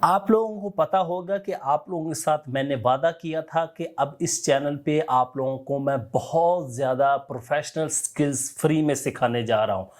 आप लोगों को पता होगा कि आप लोगों के साथ मैंने वादा किया था कि अब इस चैनल पे आप लोगों को मैं बहुत ज़्यादा प्रोफेशनल स्किल्स फ्री में सिखाने जा रहा हूँ।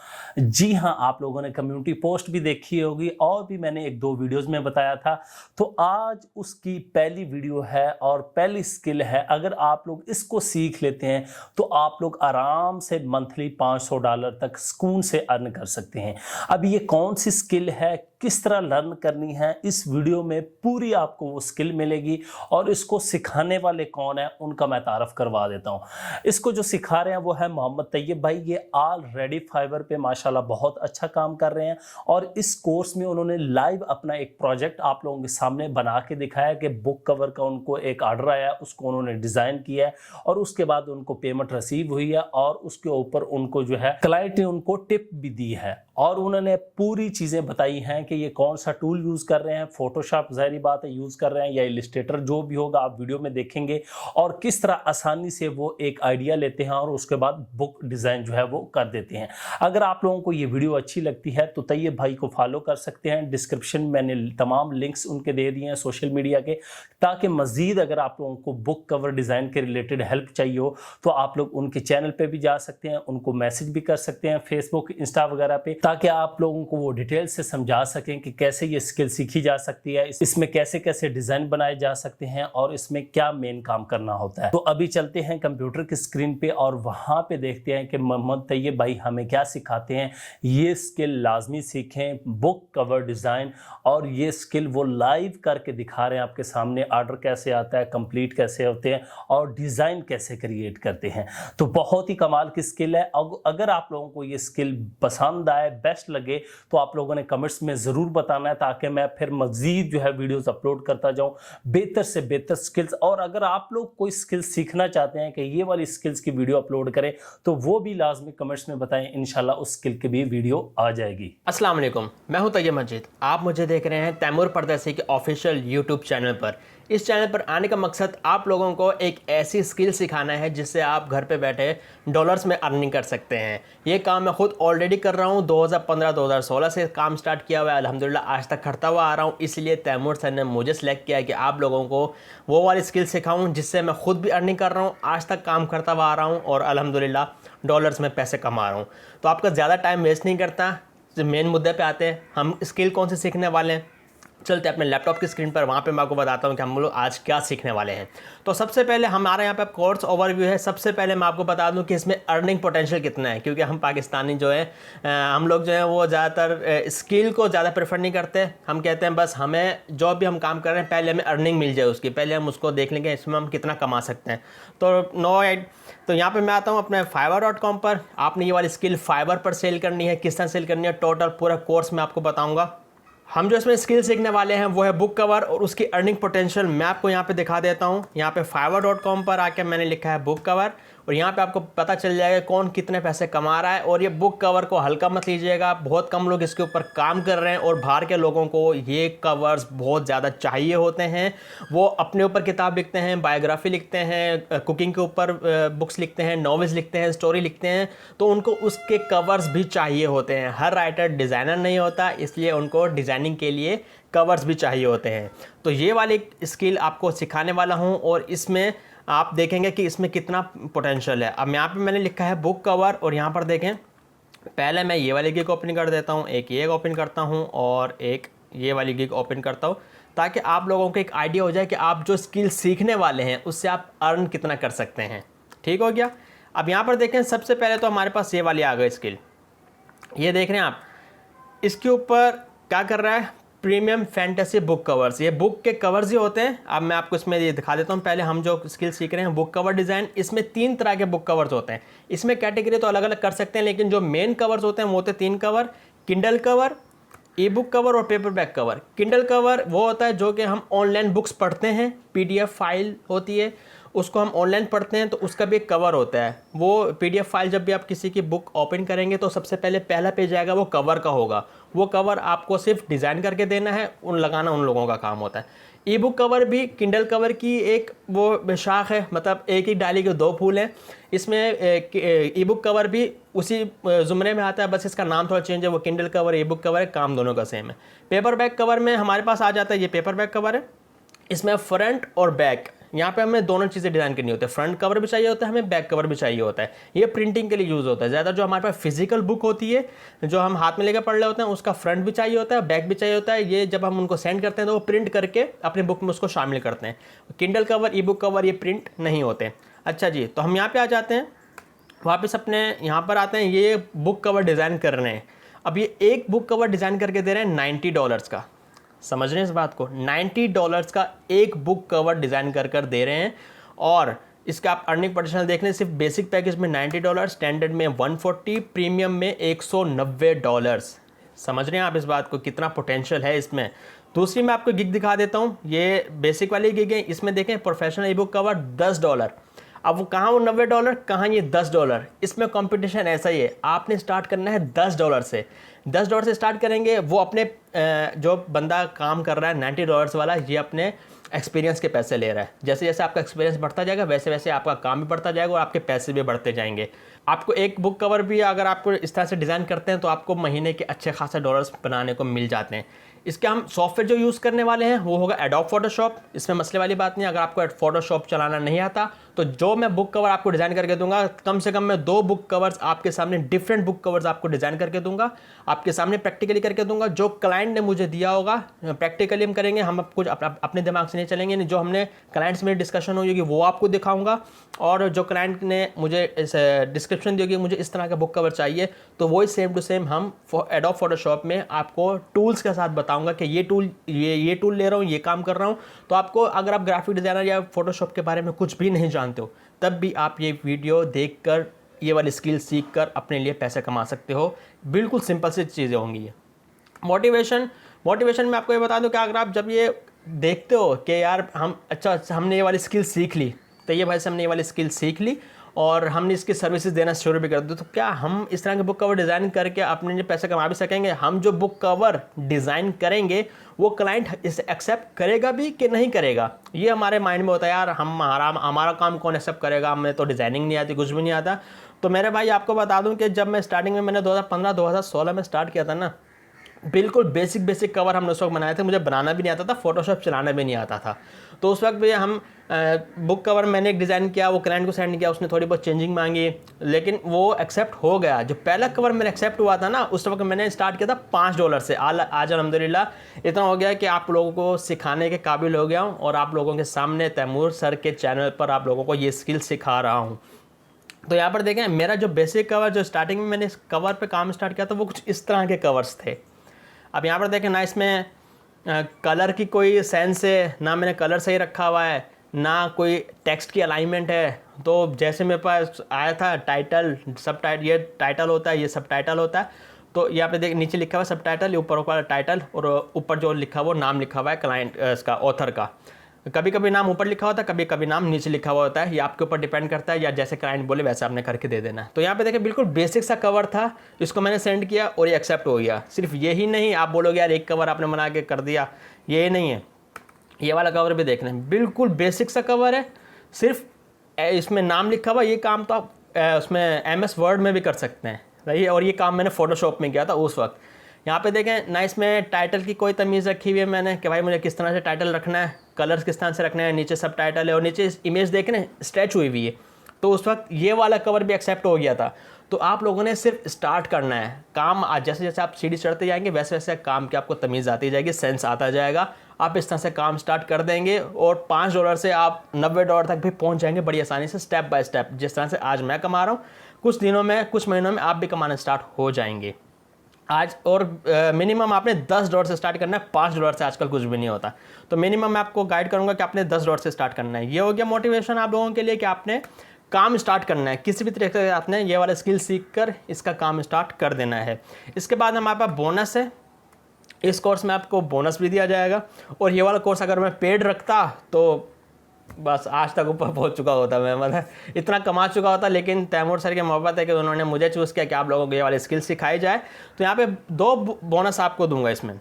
जी हाँ, आप लोगों ने कम्युनिटी पोस्ट भी देखी होगी और भी मैंने एक दो वीडियोस में बताया था। तो आज उसकी पहली वीडियो है और पहली स्किल है। अगर आप लोग इसको सीख लेते हैं तो आप लोग आराम से मंथली $500 तक सुकून से अर्न कर सकते हैं। अब ये कौन सी स्किल है, किस तरह लर्न करनी है, इस वीडियो में पूरी आपको वो स्किल मिलेगी और इसको सिखाने वाले कौन है उनका मैं तारफ करवा देता हूँ। इसको जो सिखा रहे हैं वो है मोहम्मद तैयब भाई। ये ऑलरेडी फाइवर पे माशाल्लाह बहुत अच्छा काम कर रहे हैं और इस कोर्स में उन्होंने लाइव अपना एक प्रोजेक्ट आप लोगों के सामने बना के दिखाया कि बुक कवर का उनको एक ऑर्डर आया, उसको उन्होंने डिज़ाइन किया है और उसके बाद उनको पेमेंट रिसीव हुई है और उसके ऊपर उनको जो है क्लाइंट ने उनको टिप भी दी है और उन्होंने पूरी चीज़ें बताई हैं कि ये कौन सा टूल यूज़ कर रहे हैं। फोटोशॉप ज़ाहिर बात है यूज़ कर रहे हैं या इलस्ट्रेटर, जो भी होगा आप वीडियो में देखेंगे और किस तरह आसानी से वो एक आइडिया लेते हैं और उसके बाद बुक डिज़ाइन जो है वो कर देते हैं। अगर आप लोगों को ये वीडियो अच्छी लगती है तो तैयब भाई को फॉलो कर सकते हैं। डिस्क्रिप्शन में मैंने तमाम लिंक्स उनके दे दिए हैं सोशल मीडिया के, ताकि मज़ीद अगर आप लोगों को बुक कवर डिज़ाइन के रिलेटेड हेल्प चाहिए हो तो आप लोग उनके चैनल पर भी जा सकते हैं, उनको मैसेज भी कर सकते हैं फेसबुक, इंस्टा वगैरह पे, ताकि आप लोगों को वो डिटेल से समझा सकें कि कैसे ये स्किल सीखी जा सकती है, इसमें कैसे कैसे डिज़ाइन बनाए जा सकते हैं और इसमें क्या मेन काम करना होता है। तो अभी चलते हैं कंप्यूटर की स्क्रीन पे और वहाँ पे देखते हैं कि मोहम्मद तैयब भाई हमें क्या सिखाते हैं। ये स्किल लाजमी सीखें, बुक कवर डिज़ाइन, और ये स्किल वो लाइव करके दिखा रहे हैं आपके सामने। ऑर्डर कैसे आता है, कंप्लीट कैसे होते हैं और डिज़ाइन कैसे क्रिएट करते हैं। तो बहुत ही कमाल की स्किल है। अगर आप लोगों को ये स्किल पसंद आए, बेस्ट लगे, तो आप लोगों ने कमेंट्स में ज़रूर बताना है ताकि मैं फिर मज़ीद जो है वीडियोस अपलोड करता जाऊं बेहतर से बेहतर स्किल्स। और अगर आप लोग कोई स्किल सीखना चाहते हैं कि ये वाली स्किल्स की वीडियो अपलोड करें तो वो भी लाजमी कमेंट्स में बताएं, इंशाल्लाह उस स्किल की भी वीडियो आ जाएगी। अस्सलाम वालेकुम, मैं हूं तैयब मजीद। आप मुझे देख रहे हैं तैमूर परदेसी के ऑफिशियल यूट्यूब चैनल पर। इस चैनल पर आने का मकसद आप लोगों को एक ऐसी स्किल सिखाना है जिससे आप घर पे बैठे डॉलर्स में अर्निंग कर सकते हैं। ये काम मैं खुद ऑलरेडी कर रहा हूँ। 2015-2016 से काम स्टार्ट किया हुआ है, अल्हम्दुलिल्लाह आज तक करता हुआ आ रहा हूँ। इसलिए तैमूर सर ने मुझे सेलेक्ट किया है कि आप लोगों को वो वाली स्किल सिखाऊँ जिससे मैं खुद भी अर्निंग कर रहा हूँ, आज तक काम करता हुआ आ रहा हूँ और अल्हम्दुलिल्लाह डॉलर्स में पैसे कमा रहा हूँ। तो आपका ज़्यादा टाइम वेस्ट नहीं करता, मेन मुद्दे पे आते हैं। हम स्किल कौन से सीखने वाले हैं, चलते अपने लैपटॉप की स्क्रीन पर, वहाँ पे मैं आपको बताता हूँ कि हम लोग आज क्या सीखने वाले हैं। तो सबसे पहले हमारे यहाँ पे कोर्स ओवरव्यू है। सबसे पहले मैं आपको बता दूँ कि इसमें अर्निंग पोटेंशियल कितना है, क्योंकि हम पाकिस्तानी जो है हम लोग जो है वो ज़्यादातर स्किल को ज़्यादा प्रेफर नहीं करते। हम कहते हैं बस हमें जो भी हम काम कर रहे हैं पहले हमें अर्निंग मिल जाए उसकी, पहले हम उसको देख लेंगे इसमें हम कितना कमा सकते हैं। तो यहाँ पे मैं आता हूँ अपने fiverr.com पर। आपने ये वाली स्किल फाइवर पर सेल करनी है, किस तरह सेल करनी है, टोटल पूरा कोर्स मैं आपको बताऊँगा। हम जो इसमें स्किल सीखने वाले हैं वो है बुक कवर और उसकी अर्निंग पोटेंशियल मैं आपको यहाँ पे दिखा देता हूँ। यहाँ पे fiverr.com पर आके मैंने लिखा है बुक कवर और यहाँ पे आपको पता चल जाएगा कौन कितने पैसे कमा रहा है। और ये बुक कवर को हल्का मत लीजिएगा, बहुत कम लोग इसके ऊपर काम कर रहे हैं और बाहर के लोगों को ये कवर्स बहुत ज़्यादा चाहिए होते हैं। वो अपने ऊपर किताब लिखते हैं, बायोग्राफी लिखते हैं, कुकिंग के ऊपर बुक्स लिखते हैं, नॉवेल्स लिखते हैं, स्टोरी लिखते हैं, तो उनको उसके कवर्स भी चाहिए होते हैं। हर राइटर डिज़ाइनर नहीं होता, इसलिए उनको डिज़ाइनिंग के लिए कवर्स भी चाहिए होते हैं। तो ये वाली स्किल आपको सिखाने वाला हूँ और इसमें आप देखेंगे कि इसमें कितना पोटेंशियल है। अब यहाँ पे मैंने लिखा है बुक कवर और यहाँ पर देखें, पहले मैं ये वाली गिग ओपन कर देता हूँ, एक ये ओपन करता हूँ और एक ये वाली गिग ओपन करता हूँ, ताकि आप लोगों को एक आइडिया हो जाए कि आप जो स्किल सीखने वाले हैं उससे आप अर्न कितना कर सकते हैं। ठीक हो गया। अब यहाँ पर देखें, सबसे पहले तो हमारे पास ये वाली आ गई स्किल, ये देख रहे हैं आप। इसके ऊपर क्या कर रहा है, प्रीमियम फैंटेसी बुक कवर्स। ये बुक के कवर्स ही होते हैं। अब मैं आपको इसमें ये दिखा देता हूँ। पहले हम जो स्किल सीख रहे हैं बुक कवर डिज़ाइन, इसमें 3 तरह के बुक कवर्स होते हैं। इसमें कैटेगरी तो अलग अलग कर सकते हैं, लेकिन जो मेन कवर्स होते हैं वो होते हैं 3 cover, Kindle cover, e book cover और paperback cover. Kindle cover वो होता है जो कि हम ऑनलाइन बुक्स पढ़ते हैं, PDF फाइल होती है, उसको हम ऑनलाइन पढ़ते हैं तो उसका भी एक कवर होता है। वो PDF फाइल जब भी आप किसी की बुक ओपन करेंगे तो सबसे पहले पहला पेज आएगा, वो कवर का होगा। वो कवर आपको सिर्फ डिज़ाइन करके देना है, लगाना उन लोगों का काम होता है। ई बुक कवर भी किंडल कवर की एक वो शाख है, मतलब एक ही डाली के 2 फूल हैं। इसमें ई बुक कवर भी उसी ज़ुमरे में आता है, बस इसका नाम थोड़ा चेंज है। वो Kindle cover, e book cover है, काम दोनों का सेम है। पेपर बैक कवर में हमारे पास आ जाता है, ये पेपर बैक कवर है। इसमें फ्रंट और बैक, यहाँ पे हमें दोनों चीज़ें डिज़ाइन करनी होती है। फ्रंट कवर भी चाहिए होता है, हमें बैक कवर भी चाहिए होता है। ये प्रिंटिंग के लिए यूज़ होता है ज़्यादा। जो हमारे पास फिजिकल बुक होती है, जो हम हाथ में लेकर पढ़ रहे होते हैं, उसका फ्रंट भी चाहिए होता है, बैक भी चाहिए होता है। ये जब हम उनको सेंड करते हैं तो वो प्रिंट करके अपने बुक में उसको शामिल करते हैं। Kindle cover, e book cover ये प्रिंट नहीं होते। अच्छा जी, तो हम यहाँ पर आ जाते हैं, वापस अपने यहाँ पर आते हैं। ये बुक कवर डिज़ाइन कर रहे हैं। अब ये एक बुक कवर डिज़ाइन करके दे रहे हैं $90 का। समझ रहे हैं इस बात को? $90 का एक बुक कवर डिज़ाइन कर दे रहे हैं। और इसका आप अर्निंग पोटेंशियल देख लें, सिर्फ बेसिक पैकेज में $90, स्टैंडर्ड में 140, प्रीमियम में $190। समझ रहे हैं आप इस बात को, कितना पोटेंशियल है इसमें। दूसरी मैं आपको गिग दिखा देता हूँ। ये बेसिक वाली गिग है, इसमें देखें प्रोफेशनल ई बुक कवर $10। अब वो कहाँ वो $90, कहाँ ये $10। इसमें कंपटीशन ऐसा ही है, आपने स्टार्ट करना है $10 से। $10 से स्टार्ट करेंगे। वो अपने जो बंदा काम कर रहा है $90 वाला, ये अपने एक्सपीरियंस के पैसे ले रहा है। जैसे जैसे आपका एक्सपीरियंस बढ़ता जाएगा, वैसे वैसे आपका काम भी बढ़ता जाएगा और आपके पैसे भी बढ़ते जाएंगे। आपको एक बुक कवर भी अगर आपको इस तरह से डिज़ाइन करते हैं तो आपको महीने के अच्छे खासे डॉलर्स बनाने को मिल जाते हैं। इसके हम सॉफ्टवेयर जो यूज़ करने वाले हैं वो होगा एडोब फोटोशॉप। इसमें मसले वाली बात नहीं है। अगर आपको फोटोशॉप चलाना नहीं आता तो जो मैं बुक कवर आपको डिज़ाइन करके दूंगा, कम से कम मैं 2 बुक कवर्स आपके सामने, डिफरेंट बुक कवर्स आपको डिज़ाइन करके दूंगा, आपके सामने प्रैक्टिकली करके दूंगा। जो क्लाइंट ने मुझे दिया होगा प्रैक्टिकली हम करेंगे, हम कुछ अपने दिमाग से नहीं चलेंगे। जो हमने क्लाइंट्स में डिस्कशन होगी वो आपको दिखाऊंगा। और जो क्लाइंट ने मुझे इस डिस्क्रिप्शन दी होगी, मुझे इस तरह का बुक कवर चाहिए, तो वही सेम टू सेम हम एडोब फोटोशॉप में आपको टूल्स के साथ बताऊंगा कि ये टूल ले रहा हूँ, ये काम कर रहा हूँ। तो आपको, अगर आप ग्राफिक डिज़ाइनर या फोटोशॉप के बारे में कुछ भी नहीं जानते हो, तब भी आप ये वीडियो देखकर, ये वाली स्किल सीख कर अपने लिए पैसे कमा सकते हो। बिल्कुल सिंपल सी चीज़ें होंगी ये। मोटिवेशन में आपको ये बता दूं कि अगर आप जब ये देखते हो कि यार हमने ये वाली स्किल सीख ली, तो ये भाई से हमने ये वाली स्किल सीख ली और हमने इसकी सर्विसेज देना शुरू भी कर दी, तो क्या हम इस तरह के बुक कवर डिज़ाइन करके अपने लिए पैसे कमा भी सकेंगे? हम जो बुक कवर डिज़ाइन करेंगे वो क्लाइंट इसे एक्सेप्ट करेगा भी कि नहीं करेगा, ये हमारे माइंड में होता है। यार हमारा काम कौन एक्सेप्ट करेगा, हमें तो डिज़ाइनिंग नहीं आती, कुछ भी नहीं आता। तो मेरे भाई आपको बता दूं कि जब मैं स्टार्टिंग में, मैंने 2015-2016 में स्टार्ट किया था ना, बिल्कुल बेसिक कवर हमने उस वक्त बनाए थे। मुझे बनाना भी नहीं आता था, फोटोशॉप चलाना भी नहीं आता था। तो उस वक्त भी हम बुक कवर मैंने एक डिज़ाइन किया, वो क्लाइंट को सेंड किया, उसने थोड़ी बहुत चेंजिंग मांगी, लेकिन वो एक्सेप्ट हो गया। जो पहला कवर मेरा एक्सेप्ट हुआ था ना, उस वक्त मैंने स्टार्ट किया था $5 से। आज अल्हम्दुलिल्लाह इतना हो गया कि आप लोगों को सिखाने के काबिल हो गया हूँ और आप लोगों के सामने तैमूर सर के चैनल पर आप लोगों को ये स्किल सिखा रहा हूँ। तो यहाँ पर देखें, मेरा जो बेसिक कवर, जो स्टार्टिंग में मैंने इस कवर पे काम स्टार्ट किया था, वो कुछ इस तरह के कवर्स थे। अब यहाँ पर देखें ना, इसमें कलर की कोई सेंस है ना, मैंने कलर सही रखा हुआ है ना, कोई टेक्स्ट की अलाइनमेंट है। तो जैसे मेरे पास आया था टाइटल, सब टाइटल, ये टाइटल होता है, ये सब टाइटल होता है। तो यहाँ पे देख, नीचे लिखा हुआ सब टाइटल, ऊपर टाइटल, और ऊपर जो लिखा हुआ नाम लिखा हुआ है क्लाइंट इसका, ऑथर का। कभी कभी नाम ऊपर लिखा होता है, कभी कभी नाम नीचे लिखा हुआ होता है। ये आपके ऊपर डिपेंड करता है, या जैसे क्लाइंट बोले वैसे आपने करके दे देना है। तो यहाँ पे देखिए बिल्कुल बेसिक सा कवर था, इसको मैंने सेंड किया और ये एक्सेप्ट हो गया। सिर्फ यही नहीं, आप बोलोगे यार एक कवर आपने बना के कर दिया, ये नहीं है। ये वाला कवर भी देखना है, बिल्कुल बेसिक सा कवर है, सिर्फ इसमें नाम लिखा हुआ। ये काम तो आप उसमें MS वर्ड में भी कर सकते हैं, सही। और ये काम मैंने फोटोशॉप में किया था उस वक्त। यहाँ पे देखें ना, इसमें टाइटल की कोई तमीज़ रखी हुई है मैंने कि भाई मुझे किस तरह से टाइटल रखना है, कलर्स किस तरह से रखना है। नीचे सब टाइटल है और नीचे इमेज देखें ना, स्ट्रेच हुई हुई है। तो उस वक्त ये वाला कवर भी एक्सेप्ट हो गया था। तो आप लोगों ने सिर्फ स्टार्ट करना है काम। जैसे जैसे आप सीढ़ी चढ़ते जाएंगे वैसे वैसे काम की आपको तमीज़ आती जाएगी, सेंस आता जाएगा। आप इस तरह से काम स्टार्ट कर देंगे और $5 से आप $90 तक भी पहुंच जाएंगे बड़ी आसानी से, स्टेप बाय स्टेप। जिस तरह से आज मैं कमा रहा हूँ, कुछ दिनों में, कुछ महीनों में आप भी कमाना स्टार्ट हो जाएंगे आज। और मिनिमम आपने $10 से स्टार्ट करना है, $5 से आजकल कुछ भी नहीं होता। तो मिनिमम मैं आपको गाइड करूंगा कि आपने $10 से स्टार्ट करना है। ये हो गया मोटिवेशन आप लोगों के लिए कि आपने काम स्टार्ट करना है, किसी भी तरीके से आपने ये वाला स्किल सीख कर इसका काम स्टार्ट कर देना है। इसके बाद हमारे पास बोनस है। इस कोर्स में आपको बोनस भी दिया जाएगा। और ये वाला कोर्स अगर मैं पेड रखता तो बस आज तक ऊपर पहुंच चुका होता, मैं मतलब इतना कमा चुका होता। लेकिन तैमूर सर की मोहब्बत है कि उन्होंने मुझे चूज़ किया कि आप लोगों को ये वाली स्किल सिखाई जाए। तो यहाँ पे 2 बोनस आपको दूंगा इसमें।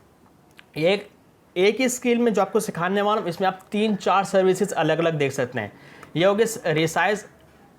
एक ही स्किल में जो आपको सिखाने वाला हूँ, इसमें आप 3-4 सर्विसेज अलग अलग देख सकते हैं। ये होगी रिसाइज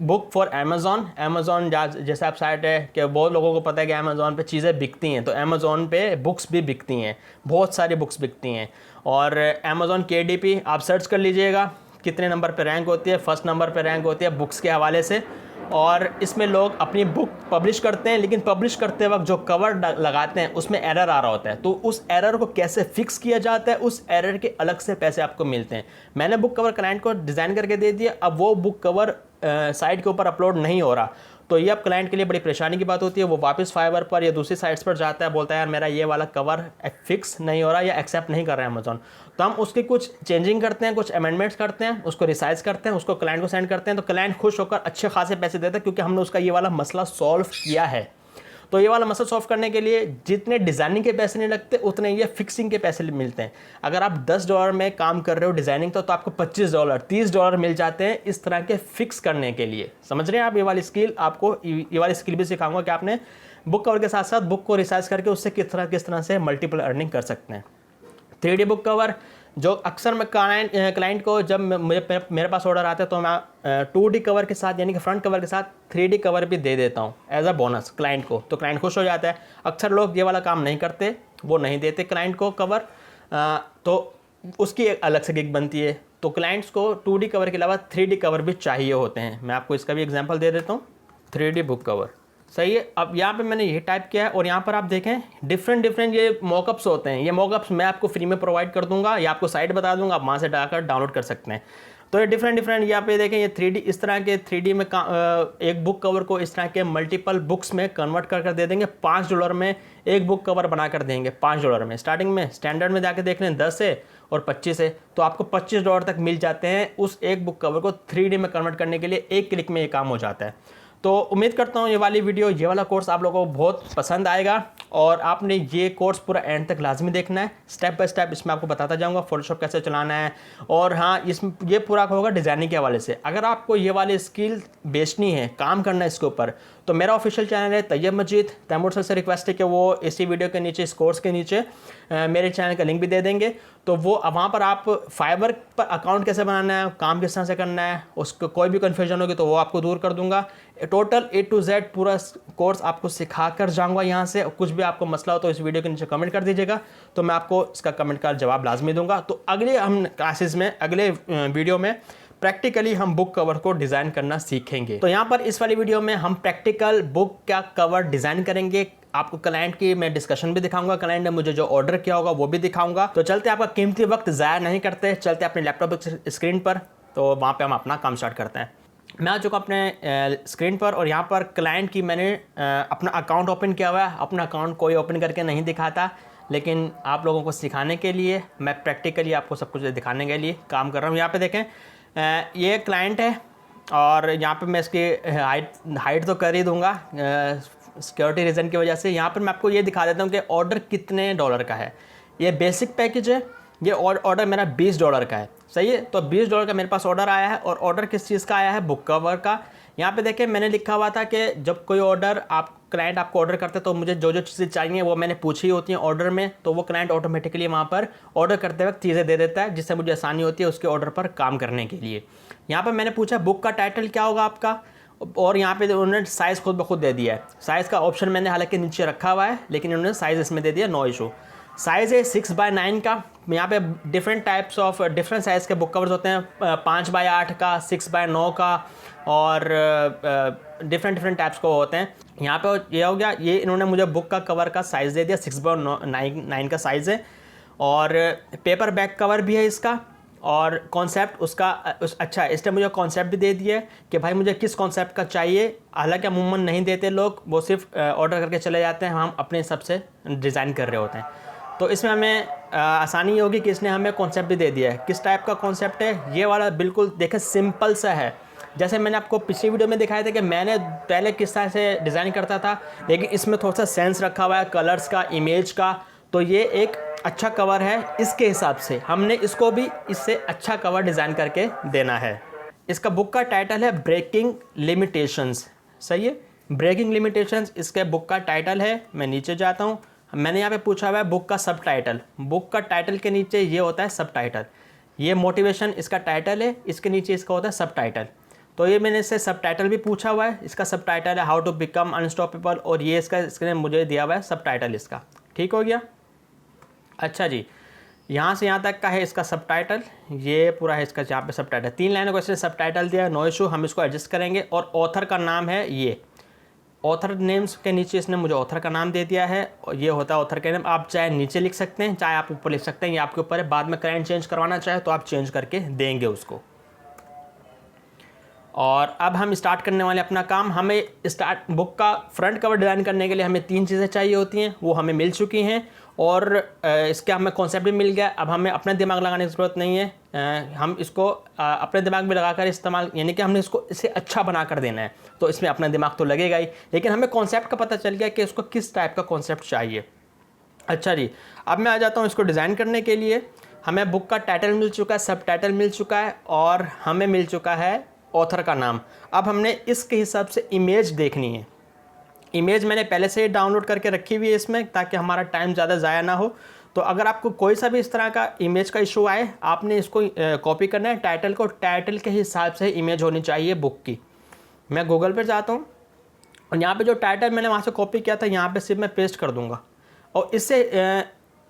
बुक फॉर अमेज़ॉन जैसे आप साइट है कि बहुत लोगों को पता है कि अमेज़ॉन पे चीज़ें बिकती हैं, तो अमेज़ॉन पे बुक्स भी बिकती हैं, बहुत सारी बुक्स बिकती हैं। और अमेज़ॉन KDP आप सर्च कर लीजिएगा, कितने नंबर पे रैंक होती है, फर्स्ट नंबर पे रैंक होती है बुक्स के हवाले से। और इसमें लोग अपनी बुक पब्लिश करते हैं, लेकिन पब्लिश करते वक्त जो कवर लगाते हैं उसमें एरर आ रहा होता है, तो उस एरर को कैसे फिक्स किया जाता है, उस एरर के अलग से पैसे आपको मिलते हैं। मैंने बुक कवर क्लाइंट को डिज़ाइन करके दे दिया, अब वो बुक कवर साइट के ऊपर अपलोड नहीं हो रहा, तो ये अब क्लाइंट के लिए बड़ी परेशानी की बात होती है। वो वापस फाइवर पर या दूसरी साइट्स पर जाता है, बोलता है यार मेरा ये वाला कवर फिक्स नहीं हो रहा या एक्सेप्ट नहीं कर रहा है अमेज़ॉन। तो हम उसके कुछ चेंजिंग करते हैं, कुछ अमेंडमेंट्स करते हैं, उसको रिसाइज करते हैं, उसको क्लाइंट को सेंड करते हैं, तो क्लाइंट खुश होकर अच्छे खासे पैसे देता है, क्योंकि हमने उसका ये वाला मसला सॉल्व किया है। तो ये वाला मसला सॉल्व करने के लिए जितने डिज़ाइनिंग के पैसे नहीं लगते, उतने ये फिक्सिंग के पैसे मिलते हैं। अगर आप $10 में काम कर रहे हो डिज़ाइनिंग, तो आपको $25 $30 मिल जाते हैं इस तरह के फिक्स करने के लिए। समझ रहे हैं आप? ये वाली स्किल आपको, ये वाली स्किल भी सिखाऊंगा कि आपने बुक कवर के साथ साथ बुक को रिसाइज करके उससे किस तरह से मल्टीपल अर्निंग कर सकते हैं। 3D बुक कवर जो अक्सर मैं क्लाइंट को जब मेरे पास ऑर्डर आता है, तो मैं 2D कवर के साथ यानी कि फ्रंट कवर के साथ 3D कवर भी दे देता हूँ एज अ बोनस क्लाइंट को, तो क्लाइंट खुश हो जाता है। अक्सर लोग ये वाला काम नहीं करते, वो नहीं देते क्लाइंट को कवर, तो उसकी एक अलग से गिग बनती है। तो क्लाइंट्स को 2D कवर के अलावा 3D कवर भी चाहिए होते हैं। मैं आपको इसका भी एग्जाम्पल दे देता हूँ। 3D बुक कवर सही है। अब यहाँ पे मैंने ये टाइप किया है और यहाँ पर आप देखें डिफरेंट ये मॉकअप्स होते हैं। ये मॉकअप्स मैं आपको फ्री में प्रोवाइड कर दूंगा या आपको साइट बता दूंगा, आप वहाँ से जाकर डाउनलोड कर सकते हैं। तो ये डिफरेंट यहाँ पे देखें, ये 3D इस तरह के 3D में एक बुक कवर को इस तरह के मल्टीपल बुक्स में कन्वर्ट कर देंगे। $5 में एक बुक कवर बना कर देंगे, $5 में। स्टार्टिंग में स्टैंडर्ड में जाके देख लें 10 से और 25 से, तो आपको $25 तक मिल जाते हैं उस एक बुक कवर को 3D में कन्वर्ट करने के लिए। एक क्लिक में ये काम हो जाता है। तो उम्मीद करता हूँ ये वाली वीडियो, ये वाला कोर्स आप लोगों को बहुत पसंद आएगा और आपने ये कोर्स पूरा एंड तक लाजमी देखना है। स्टेप बाय स्टेप इसमें आपको बताता जाऊँगा फोटोशॉप कैसे चलाना है, और हाँ ये पूरा होगा डिज़ाइनिंग के हवाले से। अगर आपको ये वाली स्किल बेचनी है, काम करना है इसके ऊपर, तो मेरा ऑफिशियल चैनल है तैयब मजीद। तैमूर सर से रिक्वेस्ट है कि वो इसी वीडियो के नीचे, इस कोर्स के नीचे मेरे चैनल का लिंक भी दे देंगे, तो वो वहाँ पर आप फाइवर पर अकाउंट कैसे बनाना है, काम किस तरह से करना है, उसको कोई भी कन्फ्यूजन होगी तो वो आपको दूर कर दूंगा। टोटल A to Z पूरा कोर्स आपको सिखा कर जाऊँगा यहाँ से। कुछ भी आपको मसला हो तो इस वीडियो के नीचे कमेंट कर दीजिएगा, तो मैं आपको इसका कमेंट का जवाब लाजमी दूंगा। तो अगले हम क्लासेस में, अगले वीडियो में प्रैक्टिकली हम बुक कवर को डिज़ाइन करना सीखेंगे। तो यहाँ पर इस वाली वीडियो में हम प्रैक्टिकल बुक का कवर डिज़ाइन करेंगे। आपको क्लाइंट की मैं डिस्कशन भी दिखाऊंगा, क्लाइंट ने मुझे जो ऑर्डर किया होगा वो भी दिखाऊंगा। तो चलते आपका कीमती वक्त ज़ाया नहीं करते, चलते अपने लैपटॉप स्क्रीन पर, तो वहाँ पे हम अपना काम स्टार्ट करते हैं। मैं आ चुका अपने स्क्रीन पर और यहाँ पर क्लाइंट की मैंने अपना अकाउंट ओपन किया हुआ है। अपना अकाउंट कोई ओपन करके नहीं दिखाता, लेकिन आप लोगों को सिखाने के लिए मैं प्रैक्टिकली आपको सब कुछ दिखाने के लिए काम कर रहा हूँ। यहाँ पे देखें, ये क्लाइंट है और यहाँ पे मैं इसकी हाइट तो कर ही दूँगा सिक्योरिटी रीज़न की वजह से। यहाँ पर मैं आपको ये दिखा देता हूँ कि ऑर्डर कितने डॉलर का है। ये बेसिक पैकेज है, ये ऑर्डर मेरा $20 का है, सही है। तो $20 का मेरे पास ऑर्डर आया है, और ऑर्डर किस चीज़ का आया है, बुक कवर का। यहाँ पे देखें मैंने लिखा हुआ था कि जब कोई ऑर्डर क्लाइंट आपको ऑर्डर करते हैं, तो मुझे जो चीज़ें चाहिए वो मैंने पूछी होती हैं ऑर्डर में, तो वो क्लाइंट ऑटोमेटिकली वहाँ पर ऑर्डर करते वक्त चीज़ें दे देता है, जिससे मुझे आसानी होती है उसके ऑर्डर पर काम करने के लिए। यहाँ पर मैंने पूछा बुक का टाइटल क्या होगा आपका, और यहाँ पे उन्होंने साइज़ खुद ब खुद दे दिया है। साइज़ का ऑप्शन मैंने हालांकि नीचे रखा हुआ है, लेकिन उन्होंने साइज़ इसमें दे दिया, नो इशू। साइज़ है 6x9 का। यहाँ पे different types of different size के बुक कवर्स होते हैं, 5x8 का, 6x9 का, और डिफरेंट टाइप्स को होते हैं। यहाँ पे ये हो गया, ये इन्होंने मुझे बुक का कवर का साइज़ दे दिया, 6x9 का साइज़ है, और पेपर बैक कवर भी है इसका, और कॉन्सेप्ट उसका अच्छा, इसने मुझे कॉन्सेप्ट भी दे दिया है कि भाई मुझे किस कॉन्सेप्ट का चाहिए। हालांकि अमूमन नहीं देते लोग, वो सिर्फ ऑर्डर करके चले जाते हैं, हम अपने हिसाब से डिज़ाइन कर रहे होते हैं। तो इसमें हमें आसानी होगी कि इसने हमें कॉन्सेप्ट भी दे दिया है। किस टाइप का कॉन्सेप्ट है ये वाला, बिल्कुल देखें सिंपल सा है। जैसे मैंने आपको पिछली वीडियो में दिखाया था कि मैंने पहले किस तरह से डिज़ाइन करता था, लेकिन इसमें थोड़ा सा सेंस रखा हुआ है कलर्स का, इमेज का। तो ये एक अच्छा कवर है, इसके हिसाब से हमने इसको भी इससे अच्छा कवर डिज़ाइन करके देना है। इसका बुक का टाइटल है ब्रेकिंग लिमिटेशंस, सही है, ब्रेकिंग लिमिटेशंस इसके बुक का टाइटल है। मैं नीचे जाता हूँ, मैंने यहाँ पे पूछा हुआ है बुक का सब टाइटल। बुक का टाइटल के नीचे ये होता है सब टाइटल, ये मोटिवेशन इसका टाइटल है, इसके नीचे इसका होता है सब टाइटल। तो ये मैंने इससे सबटाइटल भी पूछा हुआ है, इसका सबटाइटल है हाउ टू बिकम अनस्टॉपेबल, और ये इसने मुझे दिया हुआ है सबटाइटल इसका। ठीक हो गया। अच्छा जी, यहाँ से यहाँ तक का है इसका सबटाइटल, ये पूरा है इसका यहाँ पे सबटाइटल। 3 लाइनों को इसने सबटाइटल दिया है, नो इशू, हम इसको एडजस्ट करेंगे। और ऑथर का नाम है ये, ऑथर नेम्स के नीचे इसने मुझे ऑथर का नाम दे दिया है, और ये होता है ऑथर का नाम। आप चाहे नीचे लिख सकते हैं, चाहे आप ऊपर लिख सकते हैं, ये आपके ऊपर है। बाद में क्लाइंट चेंज करवाना चाहे तो आप चेंज करके देंगे उसको। और अब हम स्टार्ट करने वाले अपना काम। हमें स्टार्ट बुक का फ्रंट कवर डिज़ाइन करने के लिए हमें 3 चीज़ें चाहिए होती हैं, वो हमें मिल चुकी हैं, और इसके हमें कॉन्सेप्ट भी मिल गया। अब हमें अपना दिमाग लगाने की ज़रूरत नहीं है, हम इसको अपने दिमाग में लगाकर इस्तेमाल, यानी कि हमने इसको इसे अच्छा बना कर देना है, तो इसमें अपना दिमाग तो लगेगा ही, लेकिन हमें कॉन्सेप्ट का पता चल गया कि इसको किस टाइप का कॉन्सेप्ट चाहिए। अच्छा जी, अब मैं आ जाता हूँ इसको डिज़ाइन करने के लिए। हमें बुक का टाइटल मिल चुका है, सब टाइटल मिल चुका है, और हमें मिल चुका है ऑथर का नाम। अब हमने इसके हिसाब से इमेज देखनी है। इमेज मैंने पहले से ही डाउनलोड करके रखी हुई है इसमें, ताकि हमारा टाइम ज़्यादा ज़ाया ना हो। तो अगर आपको कोई सा भी इस तरह का इमेज का इशू आए, आपने इसको कॉपी करना है टाइटल को, टाइटल के हिसाब से इमेज होनी चाहिए बुक की। मैं गूगल पर जाता हूँ, और यहाँ पे जो टाइटल मैंने वहाँ से कॉपी किया था, यहाँ पे सिर्फ मैं पेस्ट कर दूँगा, और इससे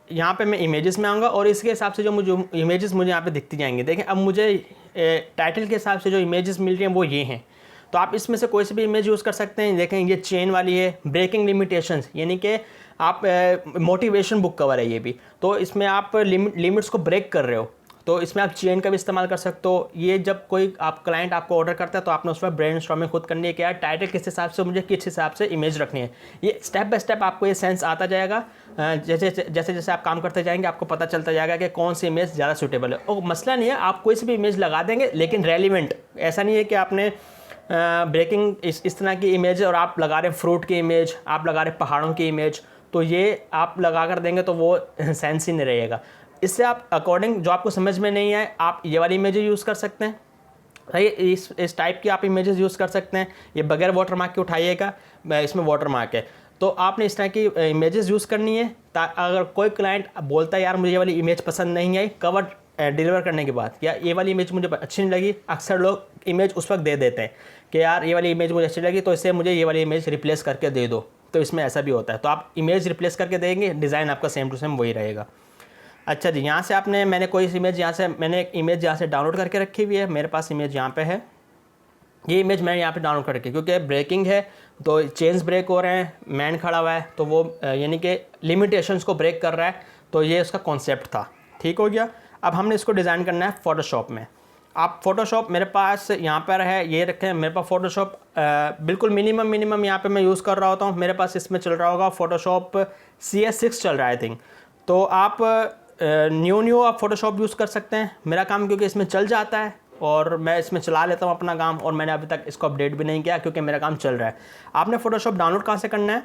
यहाँ पे मैं इमेजेस में आऊँगा, और इसके हिसाब से जो मुझे इमेजेस मुझे यहाँ पे दिखती जाएंगी। देखें, अब मुझे टाइटल के हिसाब से जो इमेजेस मिल रही हैं वो ये हैं। तो आप इसमें से कोई सी भी इमेज यूज़ कर सकते हैं। देखें, ये चेन वाली है, ब्रेकिंग लिमिटेशंस, यानी कि आप मोटिवेशन बुक कवर है ये भी, तो इसमें आप लिमिट्स को ब्रेक कर रहे हो, तो इसमें आप चेन का भी इस्तेमाल कर सकते हो। ये जब कोई आप क्लाइंट आपको ऑर्डर करता है, तो आपने उसमें ब्रेनस्टॉर्मिंग खुद करनी है कि यार टाइटल किस हिसाब से मुझे किस हिसाब से इमेज रखनी है। ये स्टेप बाय स्टेप आपको ये सेंस आता जाएगा। जैसे जैसे जैसे आप काम करते जाएंगे, आपको पता चलता जाएगा कि कौन सी इमेज ज़्यादा सूटेबल है। और मसला नहीं है, आप कोई सी भी इमेज लगा देंगे, लेकिन रेलिवेंट। ऐसा नहीं है कि आपने ब्रेकिंग इस तरह की इमेज और आप लगा रहे हैं फ्रूट की इमेज, आप लगा रहे हैं पहाड़ों की इमेज, तो ये आप लगा कर देंगे तो वो सेंस ही नहीं रहेगा। इससे आप अकॉर्डिंग जो आपको समझ में नहीं आए, आप ये वाली इमेज यूज़ कर सकते हैं। सही, इस टाइप की आप इमेजेस यूज़ कर सकते हैं। ये बगैर वाटर मार्क के उठाइएगा, इसमें वाटर मार्क है, तो आपने इस तरह की इमेजेस यूज़ करनी है। अगर कोई क्लाइंट बोलता है यार मुझे ये वाली इमेज पसंद नहीं आई कवर डिलीवर करने के बाद, या ये वाली इमेज मुझे अच्छी नहीं लगी, अक्सर लोग इमेज उस वक्त दे देते हैं कि यार ये वाली इमेज मुझे अच्छी लगी, तो इससे मुझे ये वाली इमेज रिप्लेस करके दे दो। तो इसमें ऐसा भी होता है, तो आप इमेज रिप्लेस करके देंगे, डिज़ाइन आपका सेम टू सेम वही रहेगा। अच्छा जी, यहाँ से मैंने कोई इमेज मैंने एक इमेज यहाँ से डाउनलोड करके रखी हुई है। मेरे पास इमेज यहाँ पे है, ये इमेज मैंने यहाँ पे डाउनलोड कर रखी है, क्योंकि ब्रेकिंग है तो चेन्स ब्रेक हो रहे हैं, मैन खड़ा हुआ है, तो वो यानी कि लिमिटेशंस को ब्रेक कर रहा है, तो ये उसका कॉन्सेप्ट था। ठीक हो गया। अब हमने इसको डिज़ाइन करना है फ़ोटोशॉप में। आप फ़ोटोशॉप मेरे पास यहाँ पर है, ये रखें, मेरे पास फ़ोटोशॉप बिल्कुल मिनिमम यहाँ पे मैं यूज़ कर रहा होता हूँ। मेरे पास इसमें चल रहा होगा फ़ोटोशॉप CS6 चल रहा है आई थिंक। तो आप न्यू आप फ़ोटोशॉप यूज़ कर सकते हैं। मेरा काम क्योंकि इसमें चल जाता है और मैं इसमें चला लेता हूँ अपना काम, और मैंने अभी तक इसको अपडेट भी नहीं किया क्योंकि मेरा काम चल रहा है। आपने फ़ोटोशॉप डाउनलोड कहाँ से करना है?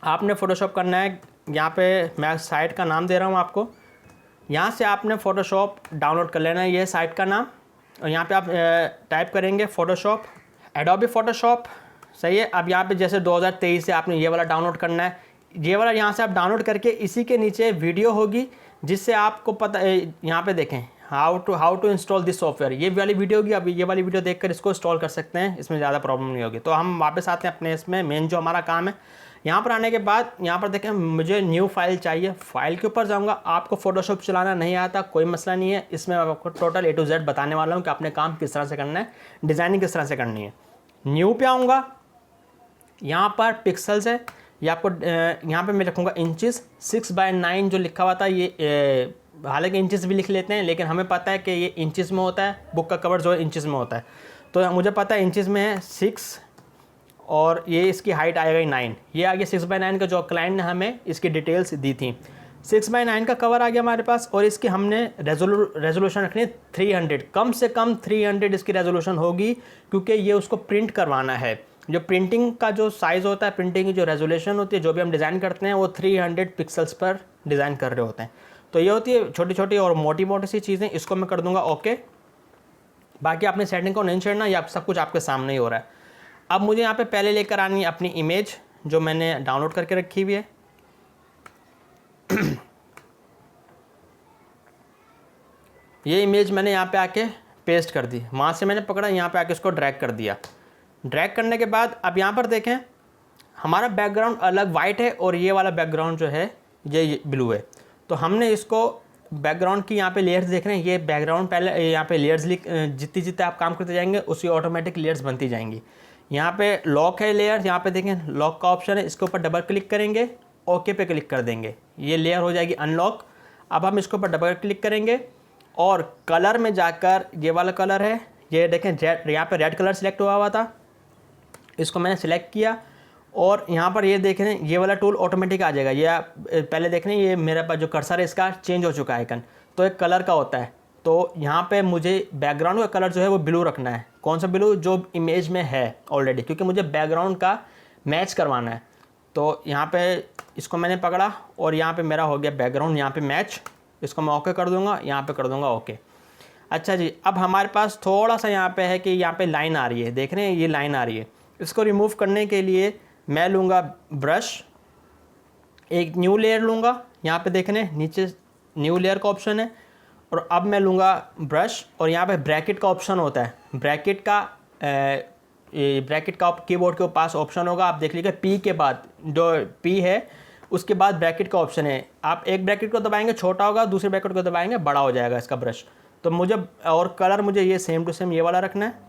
आपने फ़ोटोशॉप करना है, यहाँ पे मैं साइट का नाम दे रहा हूँ आपको, यहाँ से आपने फ़ोटोशॉप डाउनलोड कर लेना है, ये साइट का नाम, और यहाँ पे आप टाइप करेंगे फ़ोटोशॉप, एडोबी फ़ोटोशॉप। सही है। अब यहाँ पे जैसे 2023 से आपने ये वाला डाउनलोड करना है, ये वाला यहाँ से आप डाउनलोड करके इसी के नीचे वीडियो होगी जिससे आपको पता, यहाँ पे देखें how to install this software, ये वाली वीडियो होगी। अब ये वाली वीडियो देखकर इसको इंस्टॉल कर सकते हैं, इसमें ज़्यादा प्रॉब्लम नहीं होगी। तो हम वापस आते हैं अपने इसमें मेन जो हमारा काम है। यहाँ पर आने के बाद यहाँ पर देखें मुझे न्यू फाइल चाहिए, फाइल के ऊपर जाऊँगा। आपको फ़ोटोशॉप चलाना नहीं आता कोई मसला नहीं है, इसमें आपको टोटल A to Z बताने वाला हूँ कि आपने काम किस तरह से करना है, डिज़ाइनिंग किस तरह से करनी है। न्यू पे आऊँगा, यहाँ पर पिक्सल्स है, ये आपको यहाँ पे मैं रखूँगा इंचेस 6/9 जो लिखा हुआ था, ये हालांकि इंचेस भी लिख लेते हैं, लेकिन हमें पता है कि ये इंचेस में होता है, बुक का कवर जो है इंचेस में होता है, तो मुझे पता है इंचेस में है 6, और ये इसकी हाइट आएगा 9। ये आ गया 6/9 का, जो क्लाइंट ने हमें इसकी डिटेल्स दी थी। 6/9 का कवर आ गया हमारे पास, और इसकी हमने रेजोल्यूशन रखनी है 300, कम से कम 300 इसकी रेजोल्यूशन होगी, क्योंकि ये उसको प्रिंट करवाना है। जो प्रिंटिंग का जो साइज़ होता है, प्रिंटिंग की जो रेजोल्यूशन होती है, जो भी हम डिज़ाइन करते हैं, वो 300 पिक्सल्स पर डिज़ाइन कर रहे होते हैं। तो ये होती है छोटी छोटी और मोटी मोटी सी चीज़ें, इसको मैं कर दूंगा ओके। बाकी आपने सेटिंग को नहीं छेड़ना, या सब कुछ आपके सामने ही हो रहा है। अब मुझे यहाँ पे पहले लेकर आनी है अपनी इमेज जो मैंने डाउनलोड करके रखी हुई है। ये इमेज मैंने यहाँ पे आके पेस्ट कर दी, वहाँ से मैंने पकड़ा, यहाँ पे आके इसको ड्रैग कर दिया। ड्रैग करने के बाद अब यहाँ पर देखें हमारा बैकग्राउंड अलग वाइट है और ये वाला बैकग्राउंड जो है ये ब्लू है। तो हमने इसको बैकग्राउंड की यहाँ पे लेयर्स देख रहे हैं, ये बैकग्राउंड पहले यहाँ पे लेयर्स जितनी जितने आप काम करते जाएंगे उसी ऑटोमेटिक लेयर्स बनती जाएंगी। यहाँ पे लॉक है लेयर, यहाँ पे देखें लॉक का ऑप्शन है, इसके ऊपर डबल क्लिक करेंगे, ओके पे क्लिक कर देंगे, ये लेयर हो जाएगी अनलॉक। अब हम इसके ऊपर डबल क्लिक करेंगे और कलर में जाकर ये वाला कलर है, ये देखें यहाँ पे रेड कलर सिलेक्ट हुआ था, इसको मैंने सिलेक्ट किया और यहाँ पर ये देख रहे हैं ये वाला टूल ऑटोमेटिक आ जाएगा। ये पहले देख रहे हैं ये मेरे पास जो कर्सर है इसका चेंज हो चुका है आइकन, तो एक कलर का होता है। तो यहाँ पे मुझे बैकग्राउंड का कलर जो है वो ब्लू रखना है। कौन सा ब्लू? जो इमेज में है ऑलरेडी, क्योंकि मुझे बैकग्राउंड का मैच करवाना है। तो यहाँ पे इसको मैंने पकड़ा और यहाँ पे मेरा हो गया बैकग्राउंड यहाँ पे मैच, इसको मैं ओके कर दूँगा, यहाँ पे कर दूँगा ओके। अच्छा जी, अब हमारे पास थोड़ा सा यहाँ पे है कि यहाँ पे लाइन आ रही है, देख रहे हैं ये लाइन आ रही है। इसको रिमूव करने के लिए मैं लूँगा ब्रश, एक न्यू लेयर लूँगा, यहाँ पे देख रहे हैं नीचे न्यू लेयर का ऑप्शन है। और अब मैं लूँगा ब्रश और यहाँ पे ब्रैकेट का ऑप्शन होता है, ब्रैकेट का कीबोर्ड के पास ऑप्शन होगा, आप देख लीजिए पी के बाद जो पी है उसके बाद ब्रैकेट का ऑप्शन है। आप एक ब्रैकेट को दबाएंगे छोटा होगा, दूसरे ब्रैकेट को दबाएंगे बड़ा हो जाएगा इसका ब्रश। तो मुझे और कलर मुझे ये सेम टू सेम ये वाला रखना है।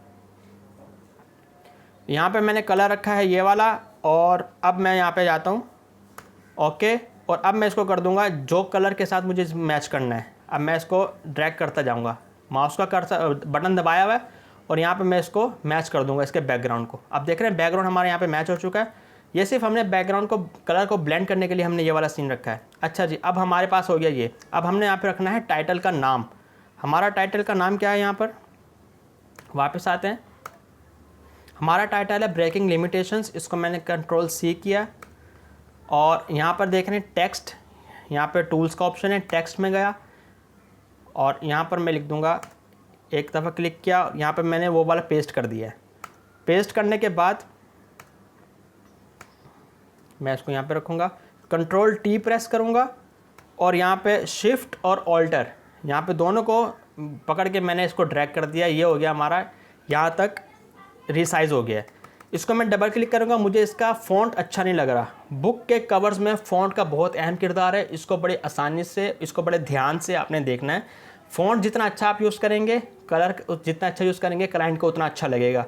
यहाँ पे मैंने कलर रखा है ये वाला और अब मैं यहाँ पे जाता हूँ ओके। और अब मैं इसको कर दूँगा जो कलर के साथ मुझे मैच करना है। अब मैं इसको ड्रैग करता जाऊँगा, माउस का कर्सर बटन दबाया हुआ है और यहाँ पे मैं इसको मैच कर दूँगा इसके बैकग्राउंड को। अब देख रहे हैं बैकग्राउंड हमारे यहाँ पे मैच हो चुका है। ये सिर्फ हमने बैकग्राउंड को कलर को ब्लेंड करने के लिए हमने ये वाला सीन रखा है। अच्छा जी, अब हमारे पास हो गया ये। अब हमने यहाँ पे रखना है टाइटल का नाम। हमारा टाइटल का नाम क्या है? यहाँ पर वापस आते हैं, हमारा टाइटल है ब्रेकिंग लिमिटेशंस। इसको मैंने कंट्रोल C किया और यहाँ पर देख रहे हैं टेक्स्ट, यहाँ पे टूल्स का ऑप्शन है, टेक्स्ट में गया और यहाँ पर मैं लिख दूँगा, एक दफ़ा क्लिक किया, यहाँ पर मैंने वो वाला पेस्ट कर दिया है। पेस्ट करने के बाद मैं इसको यहाँ पे रखूँगा, कंट्रोल T प्रेस करूँगा और यहाँ पे शिफ्ट और ऑल्टर, यहाँ पे दोनों को पकड़ के मैंने इसको ड्रैग कर दिया। ये हो गया हमारा, यहाँ तक रीसाइज़ हो गया है। इसको मैं डबल क्लिक करूँगा, मुझे इसका फ़ॉन्ट अच्छा नहीं लग रहा। बुक के कवर्स में फ़ॉन्ट का बहुत अहम किरदार है, इसको बड़े आसानी से, इसको बड़े ध्यान से आपने देखना है। फ़ॉन्ट जितना अच्छा आप यूज़ करेंगे, कलर जितना अच्छा यूज़ करेंगे, क्लाइंट को उतना अच्छा लगेगा।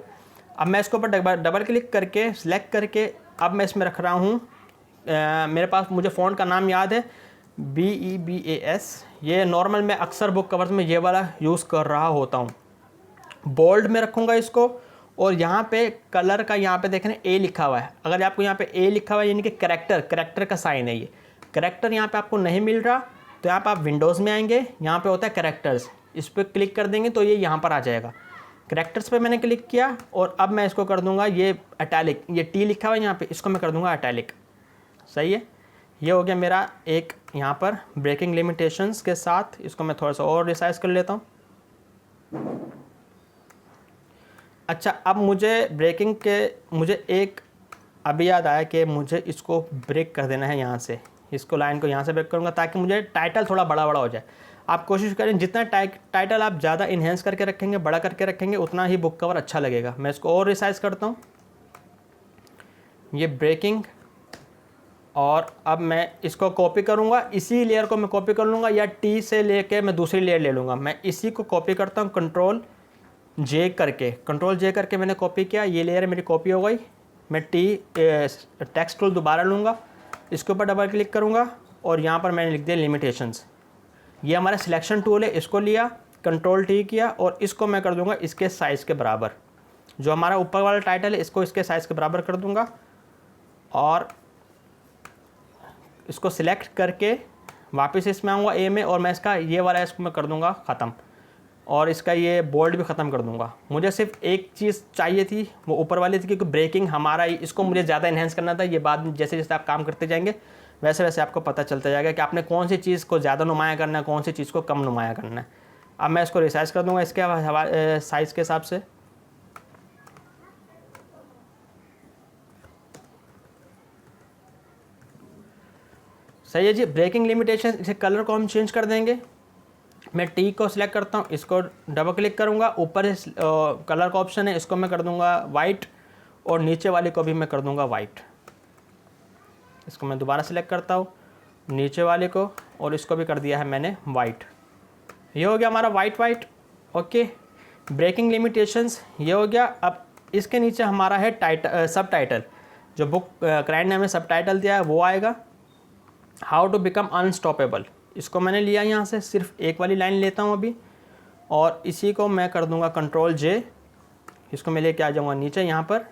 अब मैं इसके ऊपर डबल क्लिक करके सिलेक्ट करके अब मैं इसमें रख रहा हूँ, मेरे पास मुझे फ़ॉन्ट का नाम याद है BEBAS। ये नॉर्मल मैं अक्सर बुक कवर्स में ये वाला यूज़ कर रहा होता हूँ। बोल्ड में रखूँगा इसको और यहाँ पे कलर का यहाँ पे देख रहे हैं A लिखा हुआ है। अगर आपको यहाँ पे A लिखा हुआ है यानी कि करेक्टर का साइन है, ये करेक्टर यहाँ पे आपको नहीं मिल रहा तो यहाँ पे आप विंडोज़ में आएंगे, यहाँ पे होता है करेक्टर्स, इस पर क्लिक कर देंगे तो ये यहाँ पर आ जाएगा। करेक्टर्स पे मैंने क्लिक किया और अब मैं इसको कर दूंगा ये इटैलिक, ये T लिखा हुआ है यहाँ पे, इसको मैं कर दूंगा इटैलिक। सही है, ये हो गया मेरा एक यहाँ पर ब्रेकिंग लिमिटेशंस के साथ। इसको मैं थोड़ा सा और रिसाइज कर लेता हूँ। अच्छा, अब मुझे एक अभी याद आया कि मुझे इसको ब्रेक कर देना है यहाँ से, इसको लाइन को यहाँ से ब्रेक करूँगा ताकि मुझे टाइटल थोड़ा बड़ा हो जाए। आप कोशिश करें जितना टाइटल आप ज़्यादा इन्हेंस करके रखेंगे, बड़ा करके रखेंगे, उतना ही बुक कवर अच्छा लगेगा। मैं इसको और रिसाइज करता हूँ, ये ब्रेकिंग, और अब मैं इसको कॉपी करूँगा, इसी लेयर को मैं कॉपी कर लूँगा या T से लेके मैं दूसरी लेयर ले लूँगा। मैं इसी को कॉपी करता हूँ कंट्रोल J करके मैंने कॉपी किया, ये लेयर मेरी कॉपी हो गई। मैं टेक्स्ट टूल दोबारा लूँगा, इसके ऊपर डबल क्लिक करूँगा और यहाँ पर मैंने लिख दिया लिमिटेशंस। ये हमारा सिलेक्शन टूल है, इसको लिया, कंट्रोल T किया और इसको मैं कर दूँगा इसके साइज़ के बराबर। जो हमारा ऊपर वाला टाइटल है इसको इसके साइज़ के बराबर कर दूँगा और इसको सिलेक्ट करके वापस इसमें आऊँगा A में और मैं इसका ये वाला इसको मैं कर दूँगा ख़त्म और इसका ये बोल्ड भी ख़त्म कर दूँगा। मुझे सिर्फ एक चीज़ चाहिए थी, वो ऊपर वाली थी, क्योंकि ब्रेकिंग हमारा इसको मुझे ज़्यादा इन्हेंस करना था। ये बाद में जैसे जैसे आप काम करते जाएंगे वैसे वैसे आपको पता चलता जाएगा कि आपने कौन सी चीज़ को ज़्यादा नुमाया करना है, कौन सी चीज़ को कम नुमाया करना है। अब मैं इसको रिसाइज कर दूँगा इसके साइज़ के हिसाब से। सही है जी। ब्रेकिंग लिमिटेशन, इसे कलर को हम चेंज कर देंगे मैं टी को सिलेक्ट करता हूँ, इसको डबल क्लिक करूँगा, ऊपर कलर का ऑप्शन है, इसको मैं कर दूँगा वाइट, और नीचे वाले को भी मैं कर दूँगा वाइट। इसको मैं दोबारा सिलेक्ट करता हूँ, नीचे वाले को, और इसको भी कर दिया है मैंने वाइट। ये हो गया हमारा वाइट। ओके, ब्रेकिंग लिमिटेशंस ये हो गया। अब इसके नीचे हमारा है सब टाइटल, जो बुक क्लाइंट ने हमें सब टाइटल दिया है वो आएगा। हाउ टू बिकम अनस्टॉपेबल, इसको मैंने लिया यहाँ से, सिर्फ एक वाली लाइन लेता हूँ अभी, और इसी को मैं कर दूँगा कंट्रोल जे, इसको मैं लेके आ जाऊँगा नीचे यहाँ पर,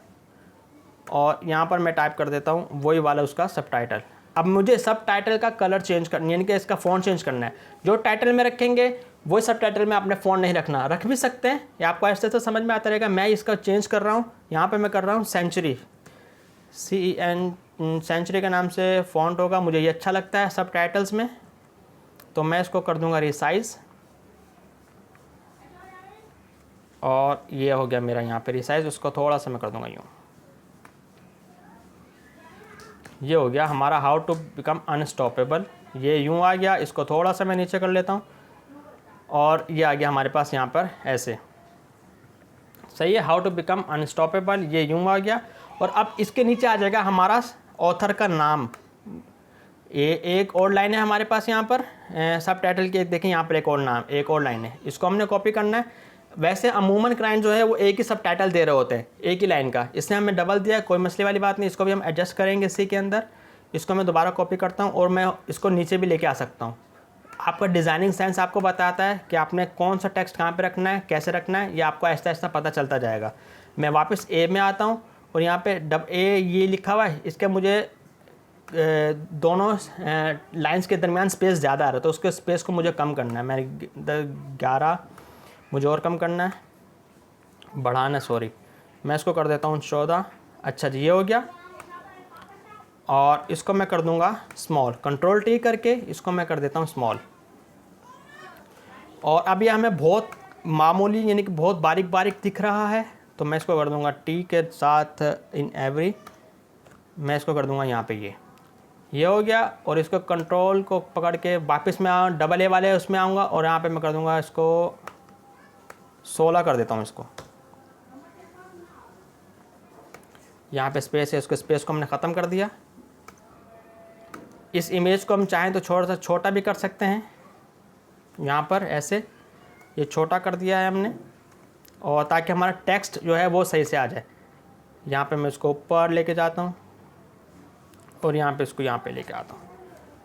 और यहाँ पर मैं टाइप कर देता हूँ वही वाला उसका सब टाइटल। अब मुझे सब टाइटल का कलर चेंज करना, यानी कि इसका फ़ॉन्ट चेंज करना है। जो टाइटल में रखेंगे वही सब टाइटल में आपने फ़ॉन्ट नहीं रखना, रख भी सकते हैं, ये आपको ऐसे से समझ में आता रहेगा। मैं इसका चेंज कर रहा हूँ, यहाँ पे मैं कर रहा हूँ सेंचुरी, सेंचुरी के नाम से फ़ॉन्ट होगा, मुझे ये अच्छा लगता है सब टाइटल्स में, तो मैं इसको कर दूँगा रिसाइज़, और ये हो गया मेरा यहाँ पे रिसाइज़। उसको थोड़ा सा मैं कर दूँगा यूँ, ये हो गया हमारा हाउ टू बिकम अनस्टॉपेबल। ये यूँ आ गया, इसको थोड़ा सा मैं नीचे कर लेता हूँ, और ये आ गया हमारे पास यहाँ पर ऐसे। सही है, हाउ टू बिकम अनस्टॉपेबल, ये यूँ आ गया। और अब इसके नीचे आ जाएगा हमारा ऑथर का नाम। ये एक और लाइन है हमारे पास यहाँ पर सब टाइटल की, देखें यहाँ पर एक और लाइन है, इसको हमने कॉपी करना है। वैसे अमूमन क्लाइंट जो है वो एक ही सब टाइटल दे रहे होते हैं, एक ही लाइन का, इसने हमें डबल दिया, कोई मसले वाली बात नहीं, इसको भी हम एडजस्ट करेंगे इसी के अंदर। इसको मैं दोबारा कॉपी करता हूँ, और मैं इसको नीचे भी लेके आ सकता हूँ। आपका डिज़ाइनिंग सेंस आपको बताता है कि आपने कौन सा टेक्स्ट कहाँ पे रखना है, कैसे रखना है, ये आपको ऐसा ऐसा पता चलता जाएगा। मैं वापस ए में आता हूँ, और यहाँ पे ए ये लिखा हुआ है, इसके मुझे दोनों लाइंस के दरमियान स्पेस ज़्यादा आ रहा है, तो उसके स्पेस को मुझे कम करना है। मैं 11 मुझे और कम करना है, बढ़ाना, सॉरी, मैं इसको कर देता हूँ 14। अच्छा जी, ये हो गया, और इसको मैं कर दूंगा स्मॉल, कंट्रोल टी करके इसको मैं कर देता हूँ स्मॉल। और अब ये हमें बहुत मामूली, यानी कि बहुत बारीक बारीक दिख रहा है, तो मैं इसको कर दूंगा टी के साथ इन एवरी, मैं इसको कर दूंगा यहाँ पे ये हो गया। और इसको कंट्रोल को पकड़ के वापस मैं डबल ए वाले उसमें आऊँगा, और यहाँ पे मैं कर दूंगा इसको 16 कर देता हूँ। इसको यहाँ पे स्पेस है, उसके स्पेस को हमने ख़त्म कर दिया। इस इमेज को हम चाहें तो थोड़ा सा छोटा भी कर सकते हैं, यहाँ पर ऐसे ये छोटा कर दिया है हमने, और ताकि हमारा टेक्स्ट जो है वो सही से आ जाए। यहाँ पे मैं इसको ऊपर लेके जाता हूँ, और यहाँ पे इसको यहाँ पे लेके आता हूँ,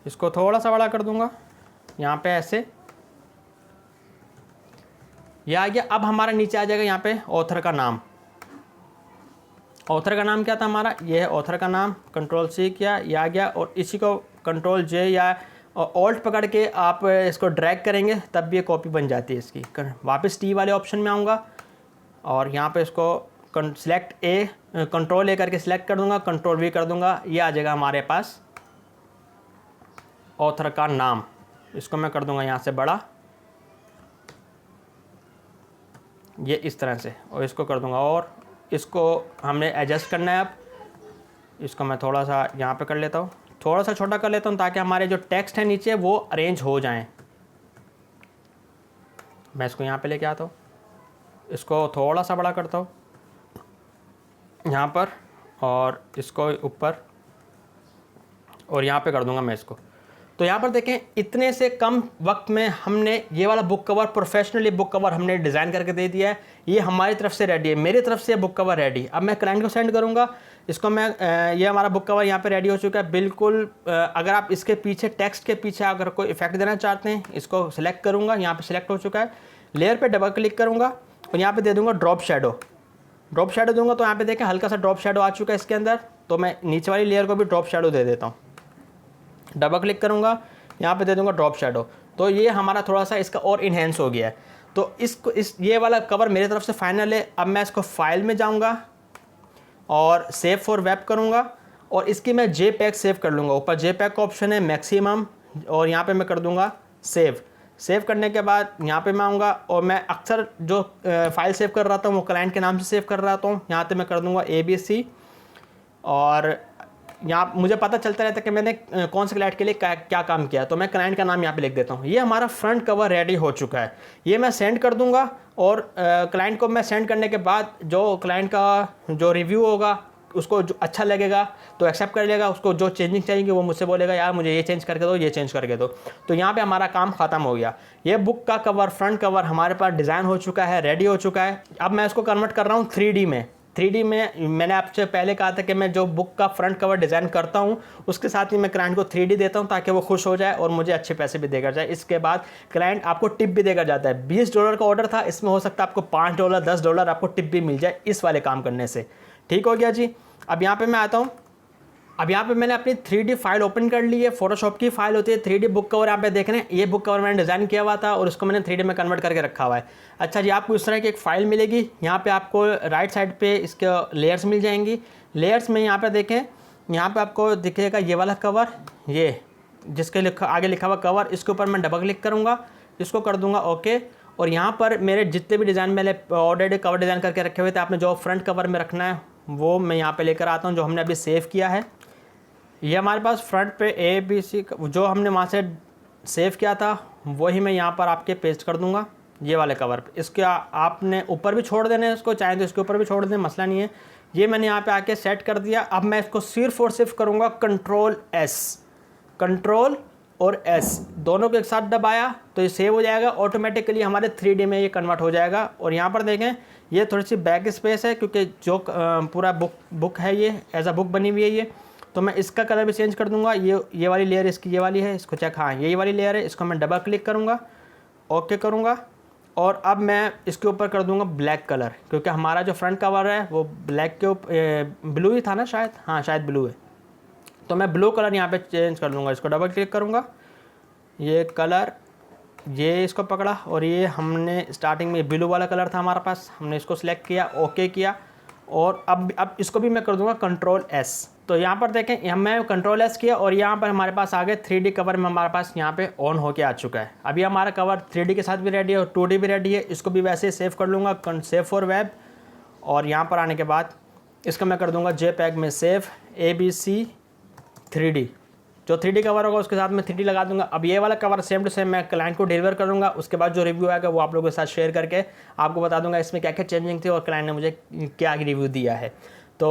इसको थोड़ा सा बड़ा कर दूँगा यहाँ पे ऐसे, ये आ गया। अब हमारा नीचे आ जाएगा यहाँ पे ऑथर का नाम। ऑथर का नाम क्या था हमारा, ये है ऑथर का नाम, कंट्रोल सी किया, ये आ गया। और इसी को कंट्रोल जे या ऑल्ट पकड़ के आप इसको ड्रैग करेंगे तब भी ये कॉपी बन जाती है इसकी। वापस टी वाले ऑप्शन में आऊँगा, और यहाँ पे इसको सिलेक्ट ए, कंट्रोल ए करके सिलेक्ट कर दूँगा, कंट्रोल वी कर दूँगा, ये आ जाएगा हमारे पास ऑथर का नाम। इसको मैं कर दूँगा यहाँ से बड़ा, ये इस तरह से, और इसको कर दूँगा, और इसको हमने एडजस्ट करना है। अब इसको मैं थोड़ा सा यहाँ पे कर लेता हूँ, थोड़ा सा छोटा कर लेता हूँ, ताकि हमारे जो टेक्स्ट है नीचे वो अरेंज हो जाएं। मैं इसको यहाँ पे लेके आता हूँ, इसको थोड़ा सा बड़ा करता हूँ यहाँ पर, और इसको ऊपर, और यहाँ पे कर दूँगा मैं इसको। तो यहाँ पर देखें, इतने से कम वक्त में हमने ये वाला book cover, professionally book cover हमने डिज़ाइन करके दे दिया है। ये हमारी तरफ से रेडी है, मेरी तरफ से बुक कवर रेडी। अब मैं क्लाइंट को सेंड करूँगा, इसको मैं ये हमारा बुक कवर यहाँ पे रेडी हो चुका है बिल्कुल। अगर आप इसके पीछे, टेक्स्ट के पीछे अगर कोई इफेक्ट देना चाहते हैं, इसको सिलेक्ट करूँगा, यहाँ पर सिलेक्ट हो चुका है। लेयर पर डबल क्लिक करूँगा, और यहाँ पर दे दूँगा ड्रॉप शेडो। ड्रॉप शेडो दूँगा तो यहाँ पे देखें हल्का सा ड्रॉप शेडो आ चुका है इसके अंदर। तो मैं नीचे वाली लेयर को भी ड्रॉप शेडो दे देता हूँ, डबल क्लिक करूँगा, यहाँ पे दे दूँगा ड्रॉप शेडो, तो ये हमारा थोड़ा सा इसका और इन्हेंस हो गया है। तो ये वाला कवर मेरी तरफ से फाइनल है। अब मैं इसको फाइल में जाऊँगा और सेव फॉर वेब करूँगा, और इसकी मैं JPEG सेव कर लूँगा। ऊपर JPEG का ऑप्शन है मैक्सिमम, और यहाँ पर मैं कर दूँगा सेव करने के बाद यहाँ पे मैं आऊँगा, और मैं अक्सर जो फाइल सेव कर रहा था वो क्लाइंट के नाम से सेव कर रहा था। यहाँ पे मैं कर दूँगा ABC, और यहाँ मुझे पता चलता रहता है कि मैंने कौन से क्लाइंट के लिए क्या काम किया। तो मैं क्लाइंट का नाम यहाँ पे लिख देता हूँ। ये हमारा फ्रंट कवर रेडी हो चुका है, ये मैं सेंड कर दूंगा और क्लाइंट को मैं सेंड करने के बाद जो क्लाइंट का जो रिव्यू होगा उसको जो अच्छा लगेगा तो एक्सेप्ट कर लेगा, उसको जो चेंजिंग चाहिए वो मुझसे बोलेगा यार मुझे ये चेंज करके दो, ये चेंज करके दो। तो यहाँ पे हमारा काम ख़त्म हो गया। ये बुक का कवर, फ्रंट कवर हमारे पास डिज़ाइन हो चुका है, रेडी हो चुका है। अब मैं इसको कन्वर्ट कर रहा हूँ 3D में। 3D में मैंने आपसे पहले कहा था कि मैं जो बुक का फ्रंट कवर डिज़ाइन करता हूँ उसके साथ ही मैं क्लाइंट को 3D देता हूँ ताकि वो खुश हो जाए और मुझे अच्छे पैसे भी देकर जाए। इसके बाद क्लाइंट आपको टिप भी देकर जाता है। $20 का ऑर्डर था, इसमें हो सकता है आपको $5 $10 आपको टिप भी मिल जाए इस वाले काम करने से। ठीक हो गया जी। अब यहाँ पे मैं आता हूँ। अब यहाँ पे मैंने अपनी 3D फाइल ओपन कर ली है। फोटोशॉप की फाइल होती है 3D बुक कवर। यहाँ पे देख रहे हैं ये बुक कवर मैंने डिज़ाइन किया हुआ था और उसको मैंने 3D में कन्वर्ट करके रखा हुआ है। अच्छा जी, आपको इस तरह की एक फ़ाइल मिलेगी। यहाँ पे आपको राइट साइड पे इसके लेयर्स मिल जाएंगी। लेयर्स में यहाँ पे देखें, यहाँ पे आपको दिखेगा ये वाला कवर, ये जिसके आगे लिखा हुआ कवर, इसके ऊपर मैं डबल क्लिक करूँगा, इसको कर दूँगा ओके। और यहाँ पर मेरे जितने भी डिज़ाइन मैंने ऑलरेडी कवर डिज़ाइन करके रखे हुए थे, आपने जो फ्रंट कवर में रखना है वो मैं यहाँ पे लेकर आता हूँ, जो हमने अभी सेव किया है। ये हमारे पास फ्रंट पे ABC जो हमने वहाँ से सेव किया था वही मैं यहाँ पर आपके पेस्ट कर दूँगा ये वाले कवर पे। इसके आपने ऊपर भी छोड़ देना है, इसको चाहे तो इसके ऊपर भी छोड़ दें, मसला नहीं है। ये मैंने यहाँ पे आके सेट कर दिया। अब मैं इसको सिर्फ और सिर्फ करूँगा कंट्रोल और S दोनों को एक साथ दबाया तो ये सेव हो जाएगा ऑटोमेटिकली, हमारे 3D में ये कन्वर्ट हो जाएगा। और यहाँ पर देखें ये थोड़ी सी बैक स्पेस है क्योंकि जो पूरा बुक है ये एज अ बुक बनी हुई है ये, तो मैं इसका कलर भी चेंज कर दूंगा। ये वाली लेयर इसकी ये वाली है, इसको चेक, हाँ ये वाली लेयर है, इसको मैं डबल क्लिक करूँगा, ओके करूँगा। और अब मैं इसके ऊपर कर दूंगा ब्लैक कलर क्योंकि हमारा जो फ्रंट कवर है वो ब्लैक के ऊपर ब्लू ही था ना शायद, हाँ शायद ब्लू है। तो मैं ब्लू कलर यहाँ पे चेंज कर दूँगा, इसको डबल क्लिक करूँगा, ये कलर ये इसको पकड़ा और ये हमने स्टार्टिंग में ब्लू वाला कलर था हमारे पास, हमने इसको सिलेक्ट किया, ओके किया। और अब इसको भी मैं कर दूंगा कंट्रोल S। तो यहाँ पर देखें मैं कंट्रोल S किया और यहाँ पर हमारे पास आगे 3D कवर में हमारे पास यहाँ पे ऑन होके आ चुका है। अभी हमारा कवर 3D के साथ भी रेडी है और 2D भी रेडी है। इसको भी वैसे ही सेव कर लूँगा, सेव फॉर वेब। और यहाँ पर आने के बाद इसको मैं कर दूँगा JPEG में सेव ABC 3D। जो 3D कवर होगा उसके साथ मैं 3D लगा दूंगा। अब ये वाला कवर सेम टू सेम मैं क्लाइंट को डिलीवर करूंगा। उसके बाद जो रिव्यू आएगा वो आप लोगों के साथ शेयर करके आपको बता दूंगा इसमें क्या क्या चेंजिंग थी और क्लाइंट ने मुझे क्या रिव्यू दिया है। तो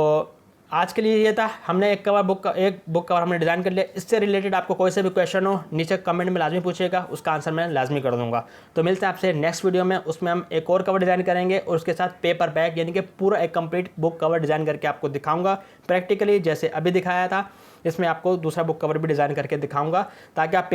आज के लिए ये था, हमने एक बुक कवर हमने डिज़ाइन कर लिया। इससे रिलेटेड आपको कोई से भी क्वेश्चन हो नीचे कमेंट में लाजमी पूछिएगा, उसका आंसर मैं लाजमी कर दूंगा। तो मिलते हैं आपसे नेक्स्ट वीडियो में, उसमें हम एक और कवर डिज़ाइन करेंगे और उसके साथ पेपर बैग यानी कि पूरा एक कंप्लीट बुक कवर डिज़ाइन करके आपको दिखाऊंगा प्रैक्टिकली, जैसे अभी दिखाया था। इसमें आपको दूसरा बुक कवर भी डिज़ाइन करके दिखाऊंगा ताकि आप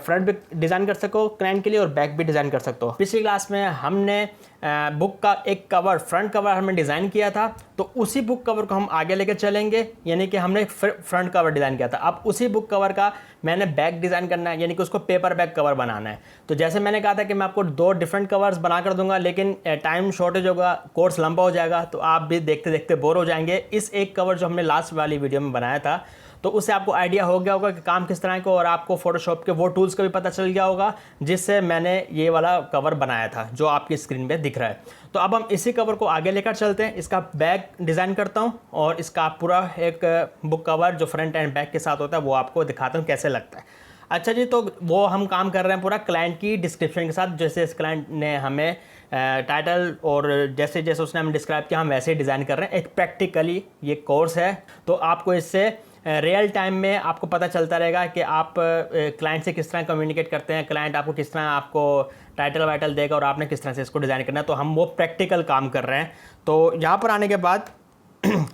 फ्रंट भी डिज़ाइन कर सको क्लाइंट के लिए और बैक भी डिज़ाइन कर सकते हो। पिछली क्लास में हमने बुक का एक कवर, फ्रंट कवर हमने डिज़ाइन किया था, तो उसी बुक कवर को हम आगे लेकर चलेंगे, यानी कि हमने फ्रंट कवर डिज़ाइन किया था। अब उसी बुक कवर का मैंने बैक डिज़ाइन करना है, यानी कि उसको पेपर बैक कवर बनाना है। तो जैसे मैंने कहा था कि मैं आपको 2 डिफरेंट कवर्स बना कर दूंगा, लेकिन टाइम शॉर्टेज होगा, कोर्स लंबा हो जाएगा, तो आप भी देखते देखते बोर हो जाएंगे। इस एक कवर जो हमने लास्ट वाली वीडियो में बनाया था तो उससे आपको आइडिया हो गया होगा कि काम किस तरह का, और आपको फोटोशॉप के वो टूल्स का भी पता चल गया होगा जिससे मैंने ये वाला कवर बनाया था जो आपकी स्क्रीन पे दिख रहा है। तो अब हम इसी कवर को आगे लेकर चलते हैं। इसका बैक डिज़ाइन करता हूँ और इसका पूरा एक बुक कवर जो फ्रंट एंड बैक के साथ होता है वो आपको दिखाता हूँ कैसे लगता है। अच्छा जी, तो वो हम काम कर रहे हैं पूरा क्लाइंट की डिस्क्रिप्शन के साथ। जैसे इस क्लाइंट ने हमें टाइटल और जैसे जैसे उसने हमें डिस्क्राइब किया हम वैसे ही डिज़ाइन कर रहे हैं। एक प्रैक्टिकली ये कोर्स है, तो आपको इससे रियल टाइम में आपको पता चलता रहेगा कि आप क्लाइंट से किस तरह कम्युनिकेट करते हैं, क्लाइंट आपको किस तरह आपको टाइटल वाइटल देगा और आपने किस तरह से इसको डिज़ाइन करना है। तो हम वो प्रैक्टिकल काम कर रहे हैं। तो यहाँ पर आने के बाद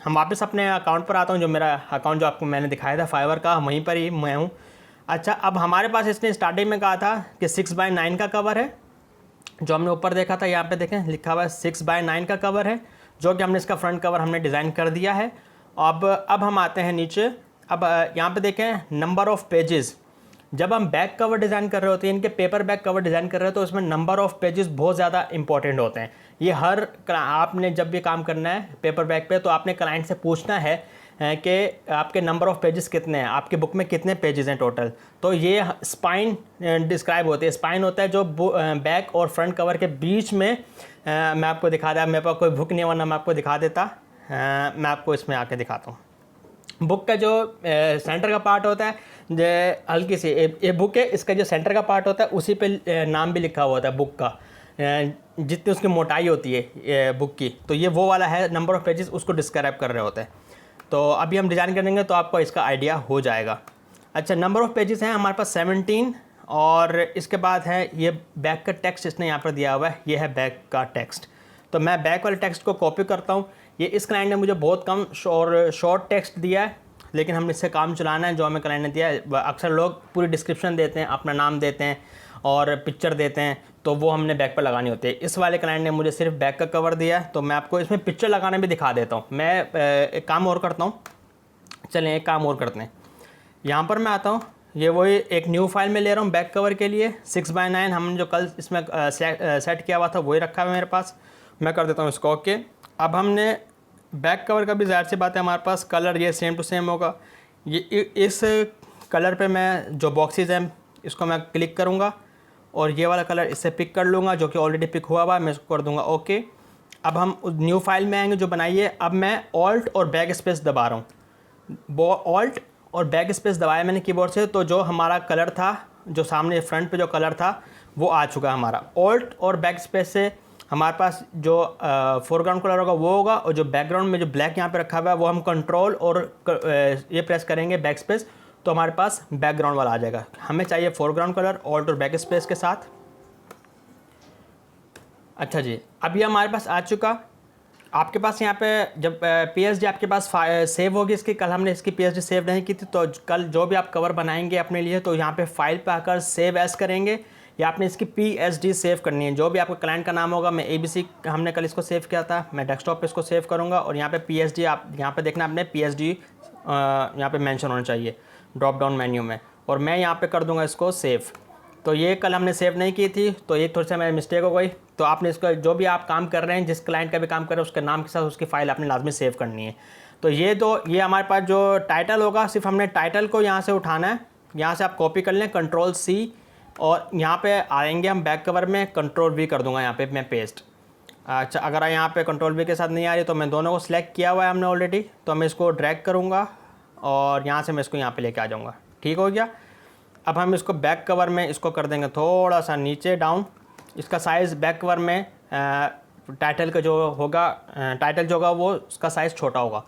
हम वापस अपने अकाउंट पर आता हूँ। जो मेरा अकाउंट जो आपको मैंने दिखाया था फाइवर का, वहीं पर ही मैं हूँ। अच्छा, अब हमारे पास इसने स्टार्टिंग में कहा था कि 6x9 का कवर है, जो हमने ऊपर देखा था। यहाँ पे देखें लिखा हुआ है 6x9 का कवर है, जो कि हमने इसका फ्रंट कवर हमने डिज़ाइन कर दिया है। अब हम आते हैं नीचे। अब यहाँ पे देखें नंबर ऑफ़ पेजेस। जब हम बैक कवर डिज़ाइन कर रहे होते हैं, इनके पेपर बैक कवर डिज़ाइन कर रहे हो, तो इसमें नंबर ऑफ़ पेजेस बहुत ज़्यादा इंपॉर्टेंट होते हैं। ये आपने जब भी काम करना है पेपर बैक पे, तो आपने क्लाइंट से पूछना है कि आपके नंबर ऑफ़ पेजेस कितने हैं, आपके बुक में कितने पेजेस हैं टोटल। तो ये स्पाइन डिस्क्राइब होती है। स्पाइन होता है जो बैक और फ्रंट कवर के बीच में। मैं आपको दिखा देता, मेरे पास कोई बुक नहीं है वरना मैं आपको दिखा देता। मैं आपको इसमें आके दिखाता हूँ। बुक का जो सेंटर का पार्ट होता है, जो हल्की सी ये बुक है, इसका जो सेंटर का पार्ट होता है उसी पे नाम भी लिखा हुआ होता है बुक का, जितनी उसकी मोटाई होती है बुक की, तो ये वो वाला है, नंबर ऑफ़ पेजेस उसको डिस्क्राइब कर रहे होते हैं। तो अभी हम डिज़ाइन करेंगे तो आपको इसका आइडिया हो जाएगा। अच्छा, नंबर ऑफ़ पेजेस हैं हमारे पास 17, और इसके बाद है ये बैक का टेक्स्ट इसने यहाँ पर दिया हुआ है, ये है बैक का टेक्स्ट। तो मैं बैक वाले टेक्स्ट को कॉपी करता हूँ। ये इस क्लाइंट ने मुझे बहुत कम और शॉर्ट टेक्स्ट दिया है, लेकिन हमने इससे काम चलाना है जो हमें क्लाइंट ने दिया है। अक्सर लोग पूरी डिस्क्रिप्शन देते हैं, अपना नाम देते हैं और पिक्चर देते हैं, तो वो हमने बैक पर लगानी होती है। इस वाले क्लाइंट ने मुझे सिर्फ बैक का कवर दिया है, तो मैं आपको इसमें पिक्चर लगाना भी दिखा देता हूँ। मैं एक काम और करता हूँ, चलें एक काम और करते हैं। यहाँ पर मैं आता हूँ, ये वही एक न्यू फाइल में ले रहा हूँ बैक कवर के लिए। 6x9 हमने जो कल इसमें सेट किया हुआ था वही रखा हुआ है मेरे पास। मैं कर देता हूँ इसको ओके। अब हमने बैक कवर का भी ज़ाहिर सी बात है हमारे पास कलर ये सेम टू सेम होगा। ये इस कलर पे मैं जो बॉक्सेस हैं इसको मैं क्लिक करूँगा और ये वाला कलर इससे पिक कर लूँगा जो कि ऑलरेडी पिक हुआ हुआ है, मैं इसको कर दूँगा ओके। अब हम न्यू फाइल में आएंगे जो बनाइए। अब मैं ऑल्ट और बैक स्पेस दबा रहा हूँ, ऑल्ट और बैक स्पेस दबाया मैंने कीबोर्ड से, तो जो हमारा कलर था, जो सामने फ्रंट पे जो कलर था वो आ चुका है हमारा। ऑल्ट और बैक स्पेस से हमारे पास जो फोरग्राउंड कलर होगा वो होगा, और जो बैकग्राउंड में जो ब्लैक यहाँ पे रखा हुआ है वो हम कंट्रोल और ये प्रेस करेंगे बैक स्पेस, तो हमारे पास बैकग्राउंड वाला आ जाएगा। हमें चाहिए फोरग्राउंड कलर ऑल्ट और बैक स्पेस के साथ। अच्छा जी, अब ये हमारे पास आ चुका। आपके पास यहाँ पे जब PSG आपके पास सेव होगी इसकी, कल हमने इसकी PSG सेव नहीं की थी, तो कल जो भी आप कवर बनाएंगे अपने लिए तो यहाँ पे फाइल पे आकर सेव एज करेंगे, या आपने इसकी PSD सेव करनी है। जो भी आपका क्लाइंट का नाम होगा, मैं ABC हमने कल इसको सेव किया था, मैं डेस्कटॉप पे इसको सेव करूँगा, और यहाँ पे PSD आप यहाँ पे देखना आपने PSD यहाँ पे मेंशन होना चाहिए ड्रॉप डाउन मेन्यू में, और मैं यहाँ पे कर दूँगा इसको सेव। तो ये कल हमने सेव नहीं की थी, तो ये थोड़ी सा मेरी मिस्टेक हो गई। तो आपने इसको जो भी आप काम कर रहे हैं, जिस क्लाइंट का भी काम कर रहे हैं, उसके नाम के साथ उसकी फ़ाइल आपने लाजमी सेव करनी है। तो ये हमारे पास जो टाइटल होगा, सिर्फ हमने टाइटल को यहाँ से उठाना है। यहाँ से आप कॉपी कर लें Ctrl+C, और यहाँ पे आएंगे हम बैक कवर में, Ctrl+V कर दूँगा यहाँ पे मैं पेस्ट। अच्छा, अगर यहाँ पे Ctrl+V के साथ नहीं आ रही तो मैं दोनों को सिलेक्ट किया हुआ है हमने ऑलरेडी, तो मैं इसको ड्रैग करूँगा और यहाँ से मैं इसको यहाँ पर लेके आ जाऊँगा। ठीक हो गया। अब हम इसको बैक कवर में इसको कर देंगे थोड़ा सा नीचे डाउन। इसका साइज़ बैक कवर में टाइटल का जो होगा, टाइटल जो होगा वो उसका साइज़ छोटा होगा।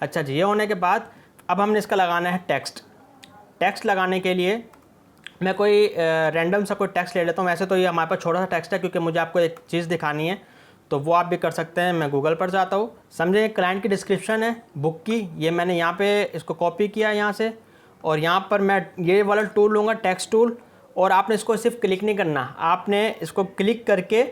अच्छा जी, ये होने के बाद अब हमने इसका लगाना है टेक्स्ट। टेक्स्ट लगाने के लिए मैं कोई रैंडम सा कोई टेक्स्ट ले लेता हूँ। वैसे तो ये हमारे पास छोटा सा टेक्स्ट है, क्योंकि मुझे आपको एक चीज़ दिखानी है, तो वो आप भी कर सकते हैं। मैं गूगल पर जाता हूँ, समझे क्लाइंट की डिस्क्रिप्शन है बुक की, ये मैंने यहाँ पे इसको कॉपी किया यहाँ से, और यहाँ पर मैं ये वाला टूल लूँगा टेक्स्ट टूल, और आपने इसको सिर्फ क्लिक नहीं करना, आपने इसको क्लिक करके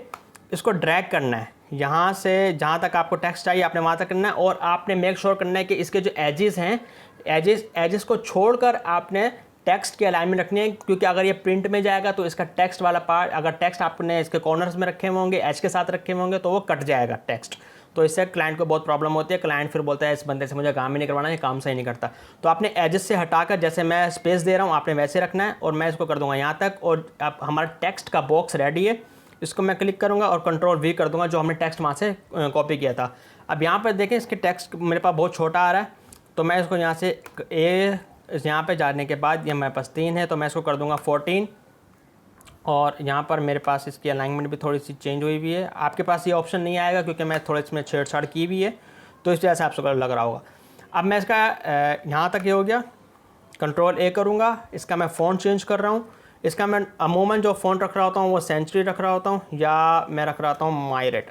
इसको ड्रैग करना है। यहाँ से जहाँ तक आपको टेक्स्ट चाहिए आपने वहाँ तक करना है, और आपने मेक श्योर करना है कि इसके जो एजेस हैं, एजेस को छोड़कर आपने टेक्स्ट की अलाइनमेंट रखनी है, क्योंकि अगर ये प्रिंट में जाएगा तो इसका टेक्स्ट वाला पार्ट, अगर टेक्स्ट आपने इसके कॉर्नर्स में रखे हुए होंगे, एज के साथ रखे हुए होंगे, तो वो कट जाएगा टेक्स्ट। तो इससे क्लाइंट को बहुत प्रॉब्लम होती है। क्लाइंट फिर बोलता है इस बंदे से मुझे काम ही नहीं करवाना है, काम सही नहीं करता। तो आपने एजेस से हटाकर, जैसे मैं स्पेस दे रहा हूँ आपने वैसे रखना है, और मैं इसको कर दूंगा यहाँ तक, और अब हमारा टेक्स्ट का बॉक्स रेडी है। इसको मैं क्लिक करूँगा और Ctrl+V कर दूँगा, जो हमने टेक्स्ट वहाँ से कॉपी किया था। अब यहाँ पर देखें इसके टेक्स्ट मेरे पास बहुत छोटा आ रहा है, तो मैं इसको यहाँ से यहाँ पे जाने के बाद ये मेरे पास 3 है, तो मैं इसको कर दूँगा 14, और यहाँ पर मेरे पास इसकी अलाइनमेंट भी थोड़ी सी चेंज हुई हुई है। आपके पास ये ऑप्शन नहीं आएगा क्योंकि मैं थोड़ा इसमें छेड़छाड़ की हुई है, तो इस वजह से आपको लग रहा होगा। अब मैं इसका यहाँ तक ये हो गया, Ctrl+A करूँगा। इसका मैं फ़ॉन्ट चेंज कर रहा हूँ। इसका मैं अमूमन जो फ़ॉन्ट रख रहा होता हूँ वो सेंचुरी रख रहा होता हूँ, या मैं रख रहा हूँ मायरेट,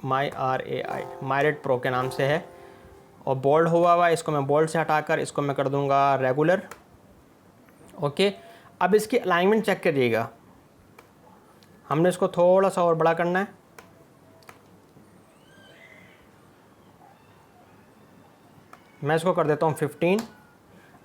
MYRAI, मायरेट प्रो के नाम से है, और बोल्ड हुआ हुआ। इसको मैं बोल्ड से हटाकर इसको मैं कर दूँगा रेगुलर। ओके, अब इसकी अलाइनमेंट चेक करिएगा, हमने इसको थोड़ा सा और बड़ा करना है। मैं इसको कर देता हूँ 15।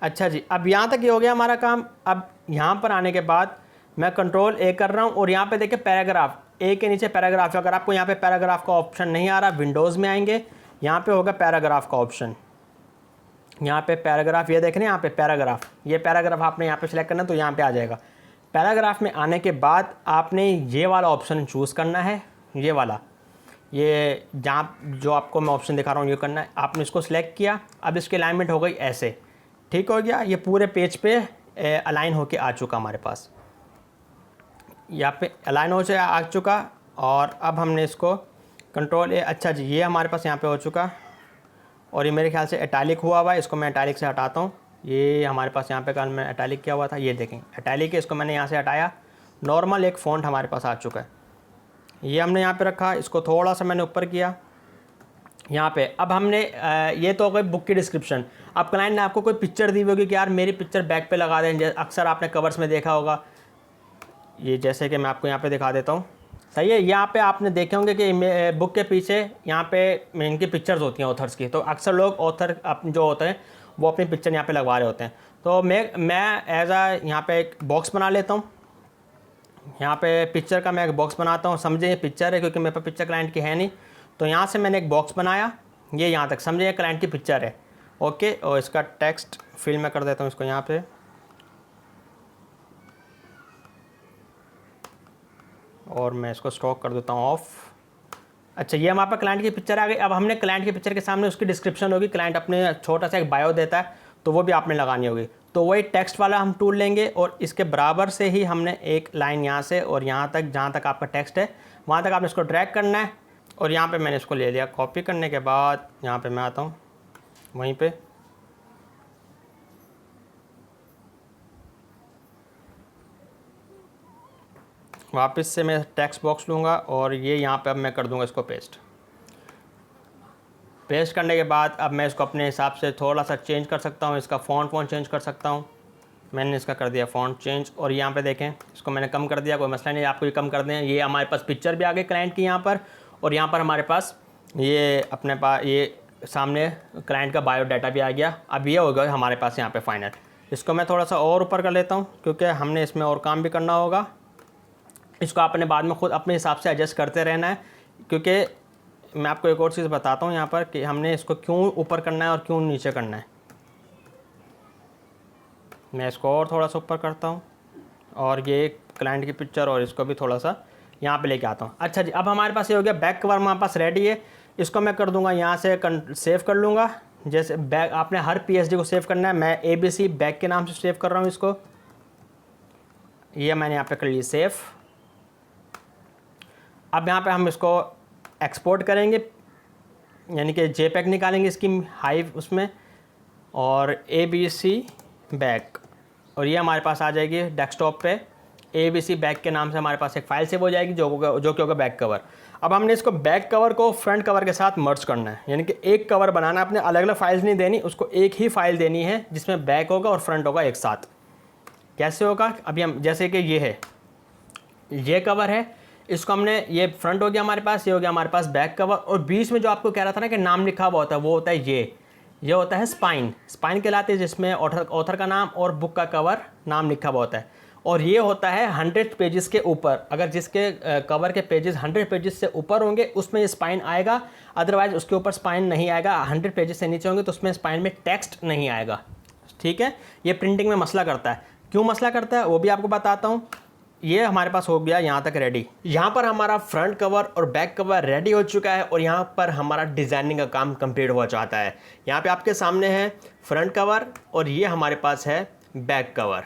अच्छा जी, अब यहाँ तक ये हो गया हमारा काम। अब यहाँ पर आने के बाद मैं Ctrl+A कर रहा हूँ, और यहाँ पे देखिए पैराग्राफ, ए के नीचे पैराग्राफ। अगर आपको यहाँ पे पैराग्राफ का ऑप्शन नहीं आ रहा, विंडोज़ में आएंगे, यहाँ पे होगा पैराग्राफ का ऑप्शन। यहाँ पे पैराग्राफ, ये देख रहे हैं यहाँ पे पैराग्राफ, ये पैराग्राफ आपने यहाँ पे सिलेक्ट करना, तो यहाँ पे आ जाएगा। पैराग्राफ में आने के बाद आपने ये वाला ऑप्शन चूज़ करना है, ये वाला। ये जहाँ जो आपको मैं ऑप्शन दिखा रहा हूँ ये करना है, आपने इसको सिलेक्ट किया। अब इसकी अलाइनमेंट हो गई ऐसे, ठीक हो गया। ये पूरे पेज पे अलाइन होके आ चुका हमारे पास, यहाँ पे अलाइन हो जाए आ चुका। और अब हमने इसको कंट्रोल ए, अच्छा जी ये हमारे पास यहाँ पे हो चुका। और ये मेरे ख्याल से इटैलिक हुआ हुआ है, इसको मैं इटैलिक से हटाता हूँ। ये हमारे पास यहाँ पे कल मैं इटैलिक किया हुआ था, ये देखें इटैलिक है, इसको मैंने यहाँ से हटाया। नॉर्मल एक फ़ॉन्ट हमारे पास आ चुका है, ये हमने यहाँ पे रखा। इसको थोड़ा सा मैंने ऊपर किया यहाँ पे। अब हमने ये तो हो गई बुक की डिस्क्रिप्शन। अब क्लाइंट ने आपको कोई पिक्चर दी होगी कि यार मेरी पिक्चर बैक पे लगा दें, अक्सर आपने कवर्स में देखा होगा। ये जैसे कि मैं आपको यहाँ पे दिखा देता हूँ, सही है। यहाँ पे आपने देखे होंगे कि बुक के पीछे यहाँ पे इनकी पिक्चर्स होती हैं ऑथर्स की, तो अक्सर लोग ऑथर जो होते हैं वो अपनी पिक्चर यहाँ पे लगवा रहे होते हैं। तो मैं एज आ यहाँ पे एक बॉक्स बना लेता हूँ। यहाँ पे पिक्चर का मैं एक बॉक्स बनाता हूँ, समझे ये पिक्चर है क्योंकि मेरे पास पिक्चर क्लाइंट की है नहीं। तो यहाँ से मैंने एक बॉक्स बनाया, ये यहाँ तक समझे ये क्लाइंट की पिक्चर है, ओके। और इसका टेक्स्ट फिल मैं कर देता हूँ इसको यहाँ पे, और मैं इसको स्टॉक कर देता हूँ ऑफ। अच्छा ये हमारे पास क्लाइंट की पिक्चर आ गई। अब हमने क्लाइंट की पिक्चर के सामने उसकी डिस्क्रिप्शन होगी, क्लाइंट अपने छोटा सा एक बायो देता है, तो वो भी आपने लगानी होगी। तो वही टेक्स्ट वाला हम टूल लेंगे और इसके बराबर से ही हमने एक लाइन यहाँ से और यहाँ तक, जहाँ तक आपका टेक्स्ट है वहाँ तक आपने इसको ड्रैग करना है। और यहाँ पे मैंने इसको ले लिया। कॉपी करने के बाद यहाँ पे मैं आता हूँ, वहीं पे वापस से मैं टेक्स्ट बॉक्स लूँगा और ये यहाँ पे अब मैं कर दूँगा इसको पेस्ट। पेस्ट करने के बाद अब मैं इसको अपने हिसाब से थोड़ा सा चेंज कर सकता हूँ, इसका फ़ॉन्ट चेंज कर सकता हूँ। मैंने इसका कर दिया फ़ॉन्ट चेंज, और यहाँ पे देखें इसको मैंने कम कर दिया, कोई मसला नहीं, आपको ये कम कर दें। ये हमारे पास पिक्चर भी आ गई क्लाइंट की यहाँ पर, और यहाँ पर हमारे पास ये अपने पास ये सामने क्लाइंट का बायोडाटा भी आ गया। अब ये हो गया हमारे पास यहाँ पे फाइनल। इसको मैं थोड़ा सा और ऊपर कर लेता हूँ क्योंकि हमने इसमें और काम भी करना होगा। इसको आपने बाद में खुद अपने हिसाब से एडजस्ट करते रहना है, क्योंकि मैं आपको एक और चीज़ बताता हूँ यहाँ पर कि हमने इसको क्यों ऊपर करना है और क्यों नीचे करना है। मैं इसको और थोड़ा सा ऊपर करता हूँ और ये क्लाइंट की पिक्चर और इसको भी थोड़ा सा यहाँ पे लेके आता हूँ। अच्छा जी अब हमारे पास ये हो गया, बैक कवर हमारे पास रेडी है। इसको मैं कर दूँगा यहाँ से सेव कर लूँगा। जैसे बैक आपने हर PSD को सेव करना है, मैं ABC बैक के नाम से सेव कर रहा हूँ इसको। ये मैंने यहाँ पे कर लिया सेव। अब यहाँ पे हम इसको एक्सपोर्ट करेंगे, यानी कि JPEG निकालेंगे इसकी हाइव उसमें, और ABC बैक, और ये हमारे पास आ जाएगी डेस्कटॉप पे। ABC बैक के नाम से हमारे पास एक फ़ाइल सेव हो जाएगी जो कि होगा बैक कवर। अब हमने इसको बैक कवर को फ्रंट कवर के साथ मर्ज करना है, यानी कि एक कवर बनाना है। अपने अलग अलग फाइल्स नहीं देनी, उसको एक ही फाइल देनी है जिसमें बैक होगा और फ्रंट होगा एक साथ। कैसे होगा, अभी हम जैसे कि ये है, ये कवर है, इसको हमने, ये फ्रंट हो गया हमारे पास, ये हो गया हमारे पास बैक कवर, और बीच में जो आपको कह रहा था ना कि नाम लिखा हुआ होता है वो होता है ये होता है स्पाइन। स्पाइन कहलाते हैं, जिसमें ऑथर का नाम और बुक का कवर नाम लिखा हुआ होता है। और ये होता है 100 पेजेस के ऊपर, अगर जिसके कवर के पेजेस 100 पेजेस से ऊपर होंगे उसमें ये स्पाइन आएगा, अदरवाइज उसके ऊपर स्पाइन नहीं आएगा। 100 पेजेस से नीचे होंगे तो उसमें स्पाइन में टेक्स्ट नहीं आएगा, ठीक है। ये प्रिंटिंग में मसला करता है। क्यों मसला करता है वो भी आपको बताता हूँ। ये हमारे पास हो गया यहाँ तक रेडी। यहाँ पर हमारा फ्रंट कवर और बैक कवर रेडी हो चुका है, और यहाँ पर हमारा डिज़ाइनिंग का काम कंप्लीट हो जाता है। यहाँ पे आपके सामने है फ्रंट कवर और ये हमारे पास है बैक कवर,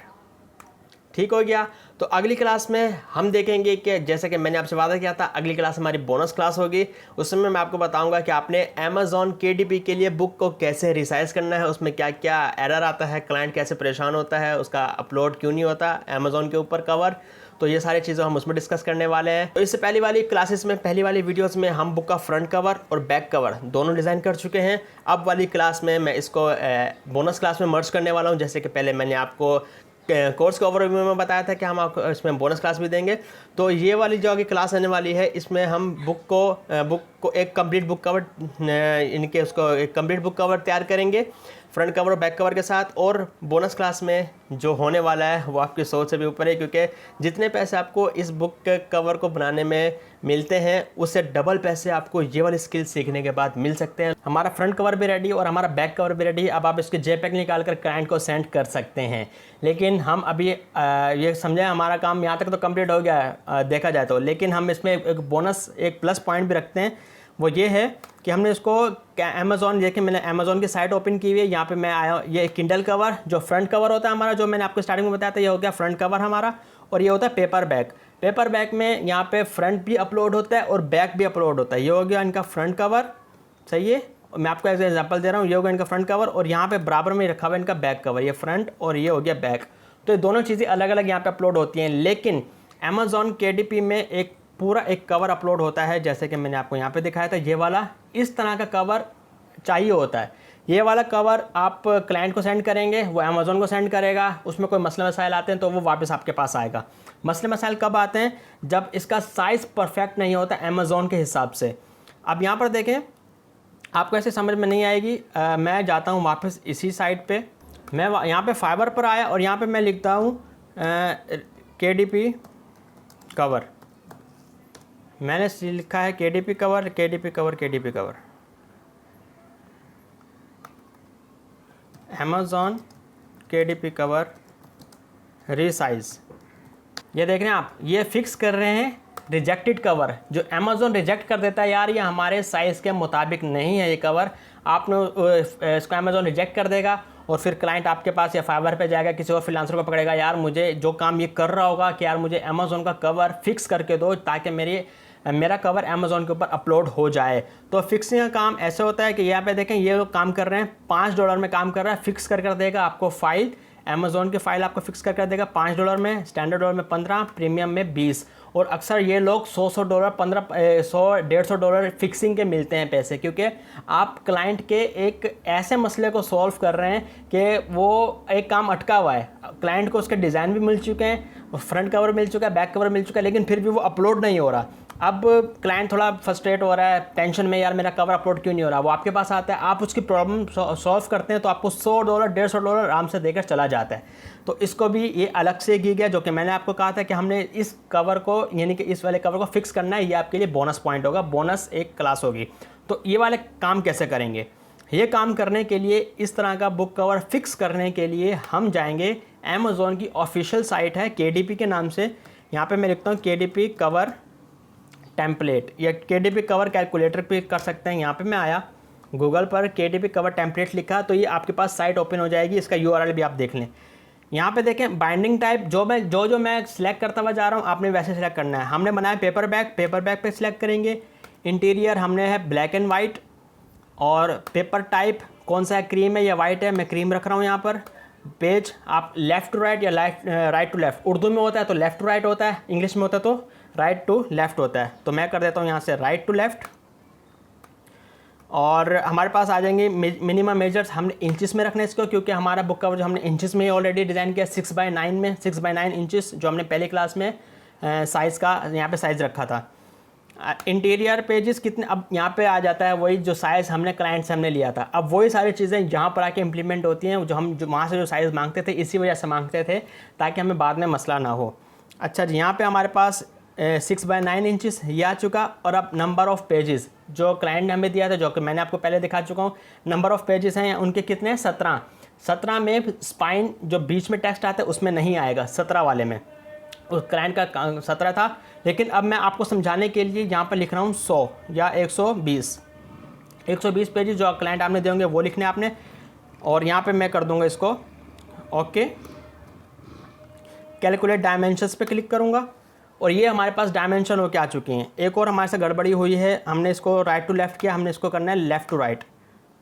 ठीक हो गया। तो अगली क्लास में हम देखेंगे कि जैसे कि मैंने आपसे वादा किया था, अगली क्लास हमारी बोनस क्लास होगी। उसमें मैं आपको बताऊंगा कि आपने Amazon KDP के लिए बुक को कैसे रिसाइज करना है, उसमें क्या क्या एरर आता है, क्लाइंट कैसे परेशान होता है, उसका अपलोड क्यों नहीं होता Amazon के ऊपर कवर। तो ये सारी चीज़ें हम उसमें डिस्कस करने वाले हैं। तो इससे पहली वाली क्लासेस में, पहली वाली वीडियोस में हम बुक का फ्रंट कवर और बैक कवर दोनों डिज़ाइन कर चुके हैं। अब वाली क्लास में मैं इसको बोनस क्लास में मर्ज करने वाला हूँ। जैसे कि पहले मैंने आपको कोर्स के ओवरव्यू में बताया था कि हम आपको इसमें बोनस क्लास भी देंगे, तो ये वाली जो आगे क्लास आने वाली है इसमें हम बुक को एक कंप्लीट बुक कवर, इनके उसको एक कंप्लीट बुक कवर तैयार करेंगे। फ्रंट कवर और बैक कवर के साथ। और बोनस क्लास में जो होने वाला है वो आपकी सोच से भी ऊपर है, क्योंकि जितने पैसे आपको इस बुक के कवर को बनाने में मिलते हैं उससे डबल पैसे आपको ये वाली स्किल सीखने के बाद मिल सकते हैं। हमारा फ्रंट कवर भी रेडी और हमारा बैक कवर भी रेडी। अब आप इसके JPEG निकाल कर क्लाइंट को सेंड कर सकते हैं। लेकिन हम अभी ये समझें हमारा काम यहाँ तक तो कंप्लीट हो गया है देखा जाए तो, लेकिन हम इसमें एक बोनस एक प्लस पॉइंट भी रखते हैं। वो ये है कि हमने इसको अमेज़ॉन, देखिए मैंने अमेज़ॉन की साइट ओपन की हुई है। यहाँ पे मैं आया, ये किंडल कवर जो फ्रंट कवर होता है हमारा, जो मैंने आपको स्टार्टिंग में बताया था, ये हो गया फ्रंट कवर हमारा। और ये होता है पेपर बैक। पेपर बैक में यहाँ पे फ्रंट भी अपलोड होता है और बैक भी अपलोड होता है। ये हो गया इनका फ्रंट कवर, सही है। मैं आपको एक एग्जांपल दे रहा हूँ, ये हो गया इनका फ्रंट कवर और यहाँ पे बराबर में रखा हुआ है इनका बैक कवर, ये फ्रंट और ये हो गया बैक। तो ये दोनों चीज़ें अलग अलग यहाँ पे अपलोड होती हैं। लेकिन अमेज़ॉन KDP में एक पूरा एक कवर अपलोड होता है, जैसे कि मैंने आपको यहाँ पे दिखाया था। ये वाला इस तरह का कवर चाहिए होता है। ये वाला कवर आप क्लाइंट को सेंड करेंगे, वो अमेज़ॉन को सेंड करेगा। उसमें कोई मसले मसाइल आते हैं तो वो वापस आपके पास आएगा। मसले मसाइल कब आते हैं? जब इसका साइज़ परफेक्ट नहीं होता अमेज़ॉन के हिसाब से। अब यहाँ पर देखें, आपको ऐसे समझ में नहीं आएगी। मैं जाता हूँ वापस इसी साइट पे, मैं यहाँ पे फाइबर पर आया और यहाँ पे मैं लिखता हूँ KDP कवर। मैंने लिखा है KDP cover, KDP cover, KDP cover, Amazon KDP cover resize. ये देख रहे हैं आप, ये फिक्स कर रहे हैं रिजेक्टेड कवर, जो अमेज़ॉन रिजेक्ट कर देता है, यार ये हमारे साइज़ के मुताबिक नहीं है ये कवर। आपने इसको अमेज़ॉन रिजेक्ट कर देगा और फिर क्लाइंट आपके पास या फाइबर पे जाएगा, किसी और फ्रीलांसर को पकड़ेगा, यार मुझे जो काम ये कर रहा होगा कि यार मुझे अमेज़ॉन का कवर फिक्स करके दो ताकि मेरा कवर अमेज़ॉन के ऊपर अपलोड हो जाए। तो फिक्सिंग का काम ऐसे होता है कि यहाँ पे देखें, ये लोग काम कर रहे हैं $5 में काम कर रहा है, फिक्स कर देगा आपको फाइल। अमेज़ॉन की फ़ाइल आपको फिक्स कर देगा $5 में, स्टैंडर्ड डॉलर में 15, प्रीमियम में 20। और अक्सर ये लोग $100 $100-150 फिक्सिंग के मिलते हैं पैसे, क्योंकि आप क्लाइंट के एक ऐसे मसले को सॉल्व कर रहे हैं कि वो एक काम अटका हुआ है। क्लाइंट को उसके डिज़ाइन भी मिल चुके हैं, फ्रंट कवर मिल चुका है, बैक कवर मिल चुका है, लेकिन फिर भी वो अपलोड नहीं हो रहा। अब क्लाइंट थोड़ा फ्रस्ट्रेट हो रहा है, टेंशन में, यार मेरा कवर अपलोड क्यों नहीं हो रहा। वो आपके पास आता है, आप उसकी प्रॉब्लम सॉल्व करते हैं तो आपको $100 $150 आराम से देकर चला जाता है। तो इसको भी ये अलग से की गया, जो कि मैंने आपको कहा था कि हमने इस कवर को, यानी कि इस वाले कवर को फिक्स करना है। ये आपके लिए बोनस पॉइंट होगा, बोनस एक क्लास होगी। तो ये वाले काम कैसे करेंगे? ये काम करने के लिए, इस तरह का बुक कवर फिक्स करने के लिए हम जाएंगे अमेज़ॉन की ऑफिशियल साइट है KDP के नाम से। यहाँ पे मैं लिखता हूँ KDP कवर टेम्पलेट, या KDP कवर कैलकुलेटर पे कर सकते हैं। यहाँ पे मैं आया गूगल पर, KDP कवर टेम्पलेट लिखा तो ये आपके पास साइट ओपन हो जाएगी। इसका URL भी आप देख लें। यहाँ पे देखें बाइंडिंग टाइप, जो मैं सिलेक्ट करता हुआ जा रहा हूँ, आपने वैसे सिलेक्ट करना है। हमने बनाया पेपर बैक पे सिलेक्ट करेंगे। इंटीरियर हमने है ब्लैक एंड वाइट, और पेपर टाइप कौन सा है, क्रीम है या वाइट है, मैं क्रीम रख रहा हूँ यहाँ पर। पेज आप लेफ़्ट टू राइट या राइट टू लेफ़्ट, उर्दू में होता है तो लेफ़्ट टू राइट होता है, इंग्लिश में होता है तो राइट टू लेफ़्ट होता है। तो मैं कर देता हूँ यहाँ से राइट टू लेफ़्ट। और हमारे पास आ जाएंगे मिनिमम मेजर्स, हमने इंचेस में रखना है इसको, क्योंकि हमारा बुक कवर जो हमने इंचेस में ऑलरेडी डिज़ाइन किया 6x9 में, 6x9 इंचेस, जो हमने पहले क्लास में साइज़ का यहाँ पे साइज़ रखा था। इंटीरियर पेजेस कितने, अब यहाँ पे आ जाता है वही जो साइज़ हमने क्लाइंट से हमने लिया था। अब वही सारी चीज़ें यहाँ पर आके इम्प्लीमेंट होती हैं, जो वहाँ से जो साइज़ मांगते थे इसी वजह से मांगते थे, ताकि हमें बाद में मसला ना हो। अच्छा जी, यहाँ पे हमारे पास 6x9 इंचेस ये आ चुका। और अब नंबर ऑफ़ पेजेस जो क्लाइंट ने हमें दिया था, जो कि मैंने आपको पहले दिखा चुका हूँ, नंबर ऑफ़ पेजेस हैं उनके कितने, 17 में स्पाइन जो बीच में टेक्स्ट आता है उसमें नहीं आएगा, 17 वाले में। उस क्लाइंट का 17 था, लेकिन अब मैं आपको समझाने के लिए यहाँ पर लिख रहा हूँ 100 या 120 पेजेस जो क्लाइंट आपने देंगे वो लिखने आपने। और यहाँ पे मैं कर दूँगा इसको ओके, कैलकुलेट डायमेंशंस पे क्लिक करूँगा और ये हमारे पास डायमेंशन होके आ चुकी हैं। एक और हमारे से गड़बड़ी हुई है, हमने इसको राइट टू लेफ़्ट किया, हमने इसको करना है लेफ़्ट टू राइट,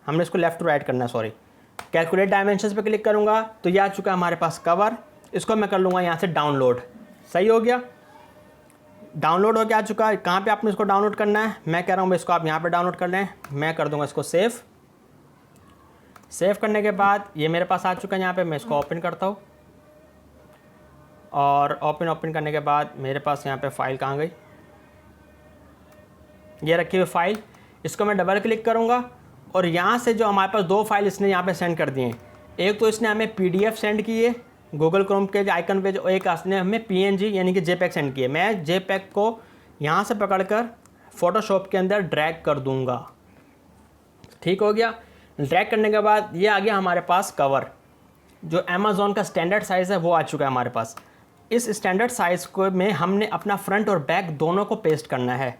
हमने इसको लेफ़्ट टू राइट करना है, सॉरी। कैलकुलेट डायमेंशंस पे क्लिक करूँगा तो ये आ चुका है हमारे पास कवर। इसको मैं कर लूँगा यहाँ से डाउनलोड, सही हो गया, डाउनलोड हो गया आ चुका है। कहाँ पे आपने इसको डाउनलोड करना है, मैं कह रहा हूँ इसको आप यहाँ पे डाउनलोड कर लें। मैं कर दूँगा इसको सेव करने के बाद ये मेरे पास आ चुका है। यहाँ पे मैं इसको ओपन करता हूँ और ओपन करने के बाद मेरे पास यहाँ पे फ़ाइल कहाँ गई, ये रखी हुई फ़ाइल। इसको मैं डबल क्लिक करूँगा और यहाँ से जो हमारे पास 2 फाइल इसने यहाँ पे सेंड कर दिए हैं। एक तो इसने हमें PDF सेंड की है गूगल क्रोम के आइकन पे, और एक इसने हमें PNG यानी कि JPEG सेंड की है। मैं JPEG को यहाँ से पकड़कर फ़ोटोशॉप के अंदर ड्रैग कर दूँगा। ठीक हो गया। ड्रैग करने के बाद ये आ गया हमारे पास कवर, जो अमेज़ॉन का स्टैंडर्ड साइज़ है वो आ चुका है हमारे पास। इस स्टैंडर्ड साइज़ को में हमने अपना फ्रंट और बैक दोनों को पेस्ट करना है।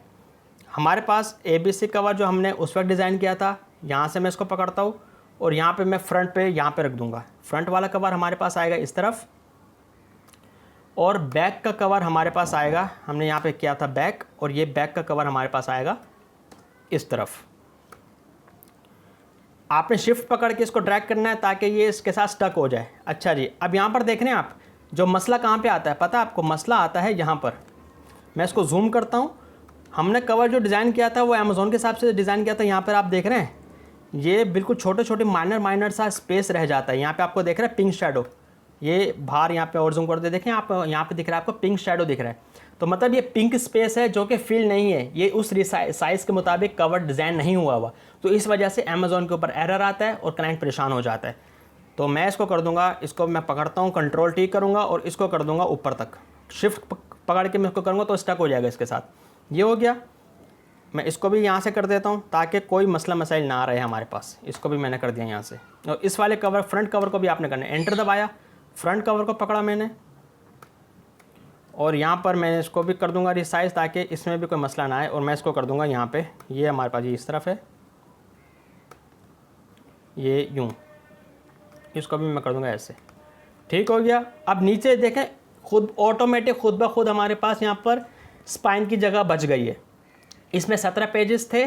हमारे पास ABC कवर जो हमने उस वक्त डिज़ाइन किया था, यहाँ से मैं इसको पकड़ता हूँ और यहाँ पे मैं फ्रंट पे यहाँ पे रख दूँगा। फ्रंट वाला कवर हमारे पास आएगा इस तरफ, और बैक का कवर हमारे पास आएगा, हमने यहाँ पे किया था बैक, और ये बैक का कवर हमारे पास आएगा इस तरफ। आपने शिफ्ट पकड़ के इसको ड्रैग करना है ताकि ये इसके साथ स्टक हो जाए। अच्छा जी, अब यहाँ पर देख रहे हैं आप, जो मसला कहाँ पे आता है पता है आपको? मसला आता है यहाँ पर। मैं इसको जूम करता हूँ। हमने कवर जो डिज़ाइन किया था वो अमेज़ॉन के हिसाब से डिज़ाइन किया था। यहाँ पर आप देख रहे हैं ये बिल्कुल छोटे छोटे माइनर सा स्पेस रह जाता है। यहाँ पे आपको देख रहा है पिंक शेडो, ये बाहर यहाँ पे और जूम कर दे, देखें आप, यहाँ पे दिख रहा है आपको पिंक शेडो दिख रहा है। तो मतलब ये पिंक स्पेस है जो कि फिल नहीं है, ये उस साइज़ के मुताबिक कवर डिज़ाइन नहीं हुआ हुआ। तो इस वजह से अमेज़ॉन के ऊपर एरर आता है और क्लाइंट परेशान हो जाता है। तो मैं इसको कर दूंगा, इसको मैं पकड़ता हूँ, कंट्रोल T करूँगा और इसको कर दूंगा ऊपर तक। शिफ्ट पकड़ के मैं इसको करूँगा तो स्टक हो जाएगा इसके साथ। ये हो गया। मैं इसको भी यहाँ से कर देता हूँ ताकि कोई मसला मसाइल ना रहे हमारे पास। इसको भी मैंने कर दिया यहाँ से। और इस वाले कवर, फ्रंट कवर को भी आपने करना है। एंटर दबाया, फ्रंट कवर को पकड़ा मैंने, और यहाँ पर मैं इसको भी कर दूंगा रिसाइज ताकि इसमें भी कोई मसला ना आए। और मैं इसको कर दूंगा यहाँ पे, ये हमारे पास ये इस तरफ है, ये यूँ, इसको भी मैं कर दूंगा ऐसे। ठीक हो गया। अब नीचे देखें, खुद ऑटोमेटिक खुद ब खुद हमारे पास यहाँ पर स्पाइन की जगह बच गई है। इसमें 17 पेजेस थे,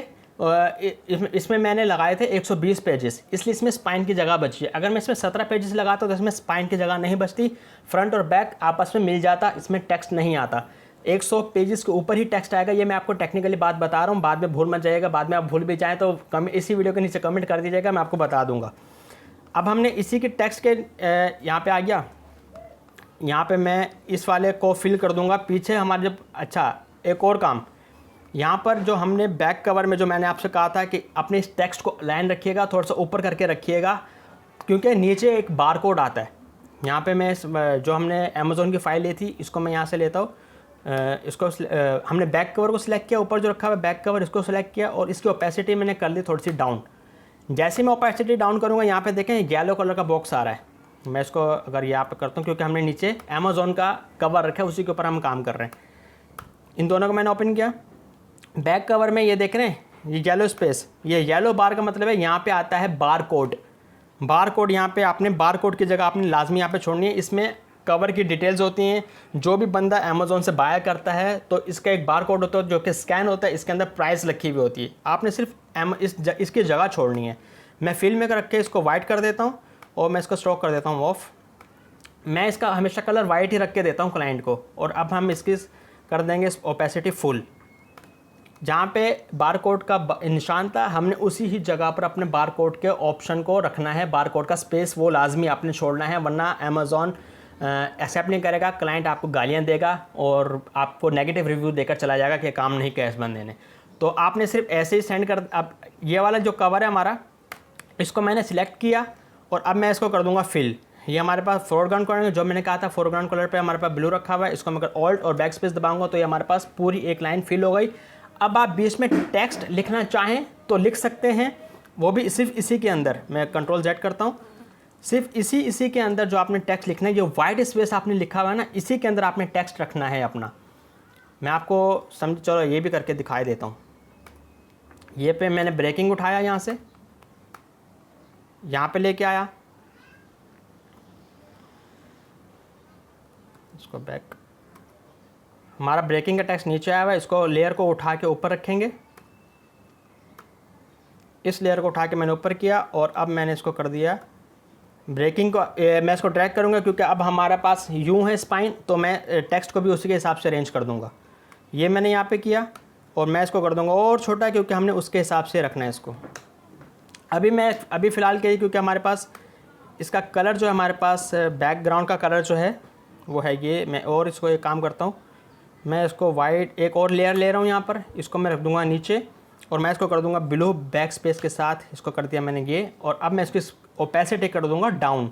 इसमें मैंने लगाए थे 120 पेजेस, इसलिए इसमें स्पाइन की जगह बची है। अगर मैं इसमें 17 पेजेस लगाता तो इसमें स्पाइन की जगह नहीं बचती, फ्रंट और बैक आपस में मिल जाता, इसमें टेक्स्ट नहीं आता। 100 पेजेस के ऊपर ही टेक्स्ट आएगा। ये मैं आपको टेक्निकली बात बता रहा हूँ, बाद में भूल मत जाइएगा। बाद में आप भूल भी जाएँ तो इसी वीडियो के नीचे कमेंट कर दीजिएगा, मैं आपको बता दूँगा। अब हमने इसी के टेक्स्ट के यहाँ पर आ गया, यहाँ पर मैं इस वाले को फिल कर दूँगा पीछे हमारे जब। अच्छा, एक और काम, यहाँ पर जो हमने बैक कवर में जो मैंने आपसे कहा था कि अपने इस टेक्स्ट को लाइन रखिएगा, थोड़ा सा ऊपर करके रखिएगा, क्योंकि नीचे एक बार कोड आता है। यहाँ पे मैं जो हमने अमेज़ॉन की फ़ाइल ली थी, इसको मैं यहाँ से लेता हूँ। इसको हमने बैक कवर को सिलेक्ट किया, ऊपर जो रखा हुआ है बैक कवर, इसको सिलेक्ट किया और इसकी ओपेसिटी मैंने कर ली थोड़ी सी डाउन। जैसे मैं ओपेसिटी डाउन करूँगा, यहाँ पर देखें येलो कलर का बॉक्स आ रहा है। मैं इसको अगर यहाँ पर करता हूँ, क्योंकि हमने नीचे अमेज़ॉन का कवर रखा है, उसी के ऊपर हम काम कर रहे हैं। इन दोनों को मैंने ओपन किया। बैक कवर में ये देख रहे हैं, ये येलो स्पेस, ये येलो बार का मतलब है यहाँ पे आता है बार कोड। बार कोड यहाँ पे आपने बार कोड की जगह आपने लाजमी यहाँ पे छोड़नी है। इसमें कवर की डिटेल्स होती हैं। जो भी बंदा अमेज़ॉन से बाय करता है तो इसका एक बार कोड होता है जो कि स्कैन होता है, इसके अंदर प्राइस लिखी हुई होती है। आपने सिर्फ इसकी जगह छोड़नी है। मैं फिल में रख के इसको वाइट कर देता हूँ और मैं इसको स्ट्रोक कर देता हूँ ऑफ। मैं इसका हमेशा कलर वाइट ही रख के देता हूँ क्लाइंट को। और अब हम इसकी कर देंगे ओपेसिटी फुल। जहाँ पे बार कोड का निशान था, हमने उसी ही जगह पर अपने बार कोड के ऑप्शन को रखना है। बार कोड का स्पेस वो लाजमी आपने छोड़ना है, वरना अमेज़ॉन एक्सेप्ट नहीं करेगा, क्लाइंट आपको गालियाँ देगा और आपको नेगेटिव रिव्यू देकर चला जाएगा कि काम नहीं किया इस बंदे ने। तो आपने सिर्फ ऐसे ही सेंड कर। अब ये वाला जो कवर है हमारा, इसको मैंने सिलेक्ट किया और अब मैं इसको कर दूँगा फिल। ये हमारे पास फोरग्राउंड कलर, जो मैंने कहा था फोरग्राउंड कलर पे हमारे पास ब्लू रखा हुआ है। इसको मैं अगर ऑल्ट और बैक स्पेस दबाऊंगा तो ये हमारे पास पूरी एक लाइन फिल हो गई। अब आप बीच में टेक्स्ट लिखना चाहें तो लिख सकते हैं, वो भी सिर्फ इसी के अंदर। मैं कंट्रोल Z करता हूँ, सिर्फ इसी के अंदर जो आपने टेक्स्ट लिखना है, जो वाइट स्पेस आपने लिखा हुआ है ना, इसी के अंदर आपने टेक्स्ट रखना है अपना। मैं आपको चलो ये भी करके दिखाई देता हूँ। ये पे मैंने ब्रेकिंग उठाया, यहाँ से यहाँ पे लेके आया, इसको बैक। हमारा ब्रेकिंग का टेक्स्ट नीचे आया हुआ है, इसको लेयर को उठा के ऊपर रखेंगे। इस लेयर को उठा के मैंने ऊपर किया और अब मैंने इसको कर दिया ब्रेकिंग को। मैं इसको ड्रैग करूँगा क्योंकि अब हमारे पास यूँ है स्पाइन, तो मैं टेक्स्ट को भी उसी के हिसाब से अरेंज कर दूँगा। ये मैंने यहाँ पे किया और मैं इसको कर दूँगा और छोटा, क्योंकि हमने उसके हिसाब से रखना है इसको। अभी फ़िलहाल के लिए, क्योंकि हमारे पास इसका कलर जो है, हमारे पास बैकग्राउंड का कलर जो है वो है ये। मैं और इसको एक काम करता हूँ, मैं इसको वाइट एक और लेयर ले रहा हूँ यहाँ पर, इसको मैं रख दूँगा नीचे और मैं इसको कर दूंगा बिलो बैक स्पेस के साथ, इसको कर दिया मैंने ये। और अब मैं इसकी ओपेसिटी कर दूंगा डाउन,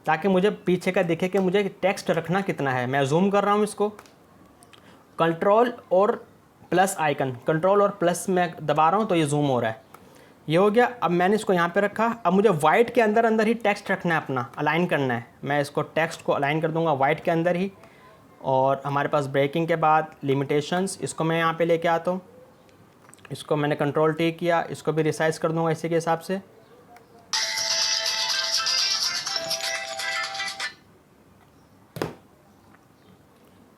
ताकि मुझे पीछे का दिखे कि मुझे टेक्स्ट रखना कितना है। मैं जूम कर रहा हूँ इसको, कंट्रोल और प्लस आइकन, कंट्रोल और प्लस में दबा रहा हूँ तो ये जूम हो रहा है। ये हो गया। अब मैंने इसको यहाँ पे रखा। अब मुझे वाइट के अंदर अंदर ही टेक्स्ट रखना है, अपना अलाइन करना है। मैं इसको टेक्स्ट को अलाइन कर दूंगा वाइट के अंदर ही। और हमारे पास ब्रेकिंग के बाद लिमिटेशंस, इसको मैं यहाँ पे लेके आता हूँ। इसको मैंने कंट्रोल टी किया, इसको भी रिसाइज कर दूंगा इसी के हिसाब से।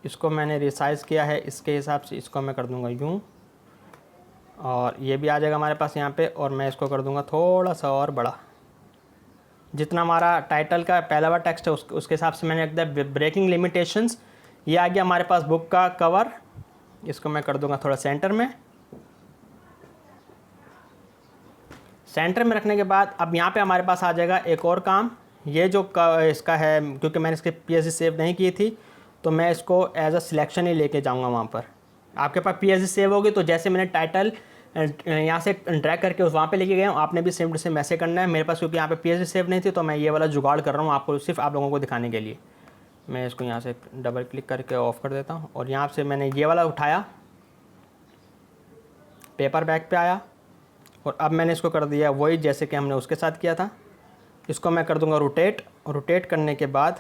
इसको मैंने रिसाइज किया है इसके हिसाब से, इसको मैं कर दूंगा यूँ। और ये भी आ जाएगा हमारे पास यहाँ पे। और मैं इसको कर दूंगा थोड़ा सा और बड़ा, जितना हमारा टाइटल का पहला वाला टेक्स्ट है उसके हिसाब से मैंने रख दिया। ब्रेकिंग लिमिटेशंस, ये आ गया हमारे पास बुक का कवर। इसको मैं कर दूंगा थोड़ा सेंटर में। सेंटर में रखने के बाद अब यहाँ पे हमारे पास आ जाएगा एक और काम। ये जो इसका है, क्योंकि मैंने इसके PSG सेव नहीं की थी, तो मैं इसको एज अ सिलेक्शन ही लेके जाऊँगा वहाँ पर। आपके पास PSG सेव होगी तो जैसे मैंने टाइटल यहाँ से ड्रैग करके उस वहाँ पे लेके गया हूँ, आपने भी सेम टू सेम ऐसे करना है। मेरे पास क्योंकि यहाँ पे PSG सेव नहीं थी, तो मैं ये वाला जुगाड़ कर रहा हूँ आपको, सिर्फ आप लोगों को दिखाने के लिए। मैं इसको यहाँ से डबल क्लिक करके ऑफ कर देता हूँ। और यहाँ से मैंने ये वाला उठाया, पेपर बैग पे आया, और अब मैंने इसको कर दिया वही जैसे कि हमने उसके साथ किया था। इसको मैं कर दूंगा रोटेट। रोटेट करने के बाद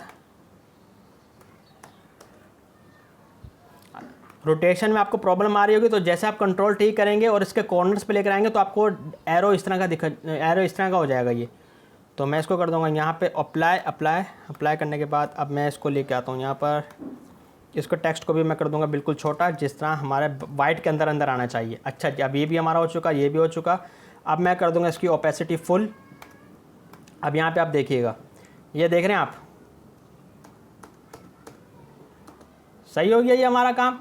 रोटेशन में आपको प्रॉब्लम आ रही होगी, तो जैसे आप कंट्रोल टी करेंगे और इसके कॉर्नर्स पे लेकर आएंगे तो आपको एरो इस तरह का एरो इस तरह का हो जाएगा ये। तो मैं इसको कर दूंगा यहाँ पे अप्लाई। अप्लाई करने के बाद अब मैं इसको लेके आता हूँ यहाँ पर। इसको टेक्स्ट को भी मैं कर दूंगा बिल्कुल छोटा, जिस तरह हमारे वाइट के अंदर अंदर आना चाहिए। अच्छा जी, अब ये भी हमारा हो चुका, ये भी हो चुका। अब मैं कर दूंगा इसकी ओपेसिटी फुल। अब यहाँ पे आप देखिएगा, ये देख रहे हैं आप, सही हो गया ये हमारा काम।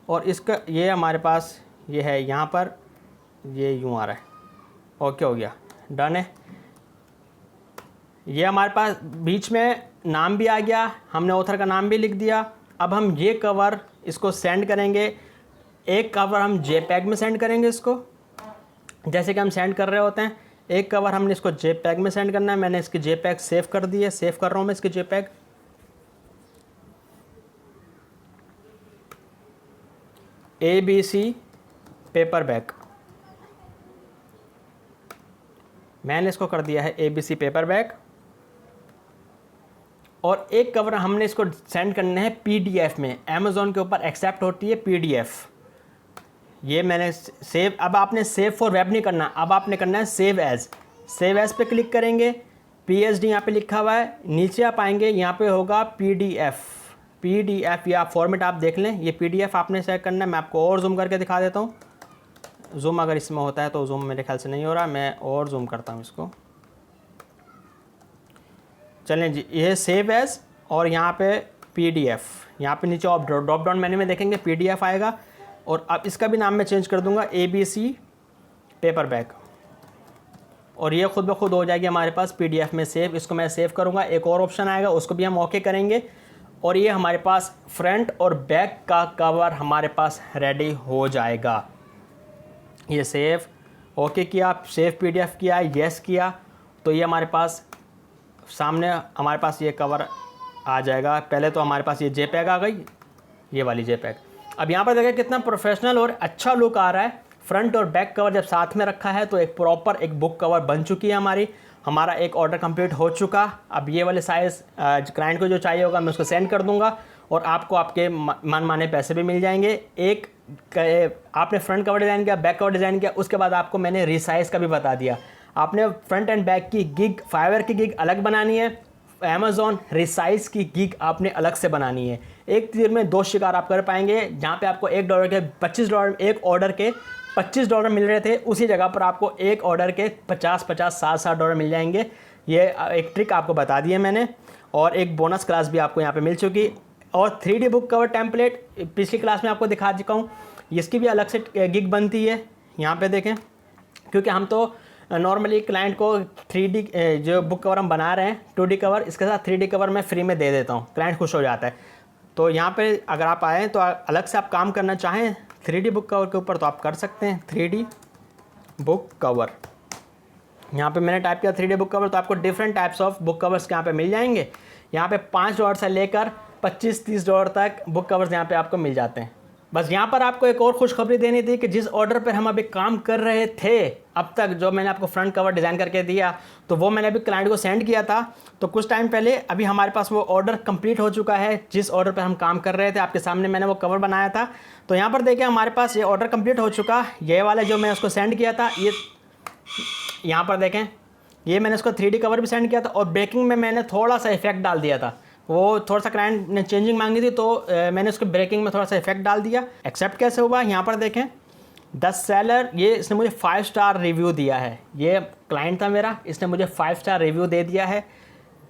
और इसका ये हमारे पास ये है यहाँ पर, ये यूँ आ रहा है। ओके हो गया, डन है। ये हमारे पास बीच में नाम भी आ गया, हमने ऑथर का नाम भी लिख दिया। अब हम ये कवर इसको सेंड करेंगे। एक कवर हम JPEG में सेंड करेंगे इसको, जैसे कि हम सेंड कर रहे होते हैं। एक कवर हमने इसको JPEG में सेंड करना है। मैंने इसकी JPEG सेव कर दी है, सेव कर रहा हूँ मैं इसकी JPEG। ABC पेपर बैग, मैंने इसको कर दिया है ABC पेपर बैग। और एक कवर हमने इसको सेंड करना है PDF में। Amazon के ऊपर एक्सेप्ट होती है PDF। ये मैंने सेव, अब आपने सेव फॉर वेब नहीं करना, अब आपने करना है सेव एज। सेव एज पे क्लिक करेंगे, PSD यहाँ पे लिखा हुआ है। नीचे आप आएंगे, यहाँ पे होगा PDF या फॉर्मेट आप देख लें, ये PDF आपने सेलेक्ट करना है। मैं आपको और जूम करके दिखा देता हूँ। जूम अगर इसमें होता है तो जूम मेरे ख्याल से नहीं हो रहा, मैं और जूम करता हूँ इसको। चलें जी, ये सेव एज और यहाँ पे PDF, यहाँ पे नीचे आप ड्रॉप डाउन मेन्यू में देखेंगे PDF आएगा। और अब इसका भी नाम मैं चेंज कर दूंगा ABC पेपर बैग, और ये खुद ब खुद हो जाएगी हमारे पास PDF में सेव। इसको मैं सेव करूँगा, एक और ऑप्शन आएगा उसको भी हम ओके करेंगे, और ये हमारे पास फ्रंट और बैक का कवर हमारे पास रेडी हो जाएगा। ये सेव ओके किया, सेव PDF किया, येस किया, तो ये हमारे पास सामने हमारे पास ये कवर आ जाएगा। पहले तो हमारे पास ये JPEG आ गई, ये वाली JPEG। अब यहाँ पर देखिए कितना प्रोफेशनल और अच्छा लुक आ रहा है। फ्रंट और बैक कवर जब साथ में रखा है तो एक प्रॉपर एक बुक कवर बन चुकी है हमारी। हमारा एक ऑर्डर कंप्लीट हो चुका। अब ये वाले साइज़ क्लाइंट को जो चाहिए होगा मैं उसको सेंड कर दूंगा, और आपको आपके मन माने पैसे भी मिल जाएंगे। एक आपने फ्रंट कवर डिज़ाइन किया, बैक कवर डिज़ाइन किया, उसके बाद आपको मैंने रिसाइज़ का भी बता दिया। आपने फ्रंट एंड बैक की गिग, फाइवर की गिग अलग बनानी है, Amazon रिसाइज की गिग आपने अलग से बनानी है। एक तीर में दो शिकार आप कर पाएंगे। जहाँ पे आपको $1 के $25, एक ऑर्डर के $25 मिल रहे थे, उसी जगह पर आपको एक ऑर्डर के 50, 60 $60 मिल जाएंगे। ये एक ट्रिक आपको बता दी है मैंने, और एक बोनस क्लास भी आपको यहाँ पे मिल चुकी। और 3D बुक कवर टेम्पलेट पिछली क्लास में आपको दिखा चुका हूँ, इसकी भी अलग से गिग बनती है। यहाँ पे देखें, क्योंकि हम तो नॉर्मली क्लाइंट को 3D जो बुक कवर हम बना रहे हैं 2D कवर, इसके साथ 3D कवर मैं फ्री में दे देता हूँ, क्लाइंट खुश हो जाता है। तो यहाँ पे अगर आप आएँ तो अलग से आप काम करना चाहें 3D बुक कवर के ऊपर तो आप कर सकते हैं। 3D book cover. यहाँ पे मैंने टाइप किया 3D बुक कवर, तो आपको different types of book covers यहाँ पे मिल जाएंगे। यहाँ पे $5 से लेकर $25-30 तक बुक कवर्स यहाँ पे आपको मिल जाते हैं। बस यहाँ पर आपको एक और खुशखबरी देनी थी कि जिस ऑर्डर पर हम अभी काम कर रहे थे अब तक, जो मैंने आपको फ्रंट कवर डिज़ाइन करके दिया, तो वो मैंने अभी क्लाइंट को सेंड किया था। तो कुछ टाइम पहले अभी हमारे पास वो ऑर्डर कंप्लीट हो चुका है। जिस ऑर्डर पर हम काम कर रहे थे आपके सामने मैंने वो कवर बनाया था। तो यहाँ पर देखिए हमारे पास ये ऑर्डर कंप्लीट हो चुका। ये वाला जो मैं उसको सेंड किया था, ये यहाँ पर देखें, ये मैंने उसको 3D कवर भी सेंड किया था और ब्रेकिंग में मैंने थोड़ा सा इफेक्ट डाल दिया था। वो थोड़ा सा क्लाइंट ने चेंजिंग मांगी थी, तो मैंने उसको ब्रेकिंग में थोड़ा सा इफेक्ट डाल दिया। एक्सेप्ट कैसे हुआ यहाँ पर देखें, द सेलर, ये इसने मुझे 5 स्टार रिव्यू दिया है। ये क्लाइंट था मेरा, इसने मुझे 5 स्टार रिव्यू दे दिया है।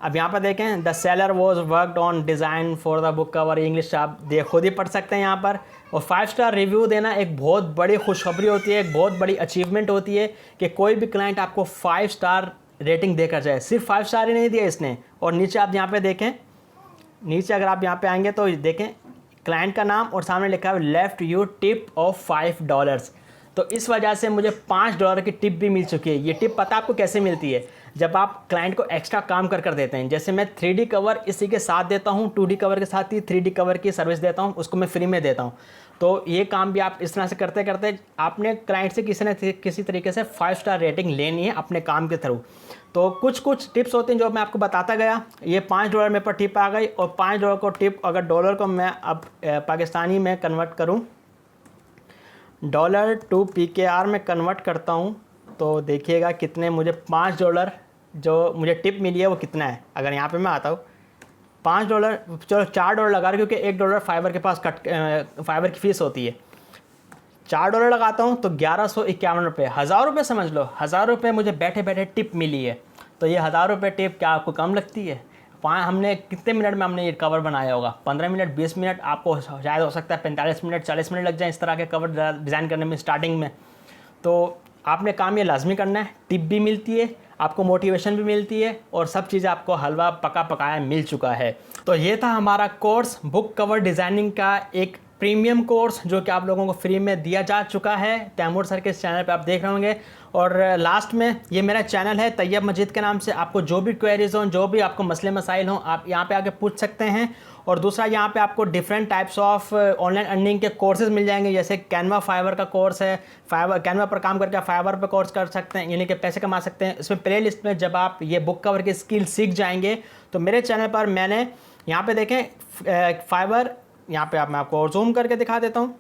अब यहाँ पर देखें, the seller was worked on design for the book cover, English आप खुद ही पढ़ सकते हैं यहाँ पर। और 5 स्टार रिव्यू देना एक बहुत बड़ी खुशखबरी होती है, एक बहुत बड़ी अचीवमेंट होती है कि कोई भी क्लाइंट आपको 5 स्टार रेटिंग देकर जाए। सिर्फ 5 स्टार ही नहीं दिया इसने। और नीचे आप यहाँ पे देखें, नीचे अगर आप यहाँ पे आएंगे तो देखें क्लाइंट का नाम और सामने लिखा है लेफ्ट यू टिप ऑफ $5। तो इस वजह से मुझे $5 की टिप भी मिल चुकी है। ये टिप पता आपको कैसे मिलती है, जब आप क्लाइंट को एक्स्ट्रा काम कर देते हैं। जैसे मैं 3D कवर इसी के साथ देता हूँ, 2D कवर के साथ ही 3D कवर की सर्विस देता हूँ, उसको मैं फ्री में देता हूँ। तो ये काम भी आप इस तरह से करते करते आपने क्लाइंट से किसी न किसी तरीके से 5 स्टार रेटिंग लेनी है अपने काम के थ्रू। तो कुछ टिप्स होते हैं जो मैं आपको बताता गया। ये $5 मेरे पर टिप आ गई, और $5 को टिप अगर डॉलर को मैं अब पाकिस्तानी में कन्वर्ट करूँ, $, टू PKR में कन्वर्ट करता हूँ, तो देखिएगा कितने मुझे $5 जो मुझे टिप मिली है वो कितना है। अगर यहाँ पे मैं आता हूँ $5, चलो $4 लगा रहा, क्योंकि $1 फाइबर के पास फाइबर की फ़ीस होती है। $4 लगाता हूँ तो 1151 रुपये, 1000 रुपये समझ लो, 1000 रुपये मुझे बैठे बैठे टिप मिली है। तो ये 1000 रुपये टिप क्या आपको कम लगती है? हमने कितने मिनट में हमने ये कवर बनाया होगा? 15 मिनट, 20 मिनट, आपको शायद हो सकता है 45 मिनट, 40 मिनट लग जाए इस तरह के कवर डिज़ाइन करने में स्टार्टिंग में। तो आपने काम ये लाजमी करना है। टिप भी मिलती है, आपको मोटिवेशन भी मिलती है, और सब चीज़ें आपको हलवा पका पकाया मिल चुका है। तो ये था हमारा कोर्स, बुक कवर डिज़ाइनिंग का एक प्रीमियम कोर्स, जो कि आप लोगों को फ्री में दिया जा चुका है। तैमूर सर के इस चैनल पे आप देख रहे होंगे। और लास्ट में ये मेरा चैनल है तैयब मजीद के नाम से। आपको जो भी क्वेरीज हों, जो भी आपको मसले मसाइल हों, आप यहाँ पे आके पूछ सकते हैं। और दूसरा, यहाँ पे आपको different types of online earning के कोर्सेज मिल जाएंगे। जैसे कैनवा फाइवर का कोर्स है, कैनवा पर काम करके फाइवर पर कोर्स कर सकते हैं, यानी कि पैसे कमा सकते हैं। इसमें प्ले लिस्ट में जब आप ये बुक कवर की स्किल सीख जाएंगे, तो मेरे चैनल पर मैंने यहाँ पे देखें फाइवर, यहाँ पे मैं आपको और जूम करके दिखा देता हूँ।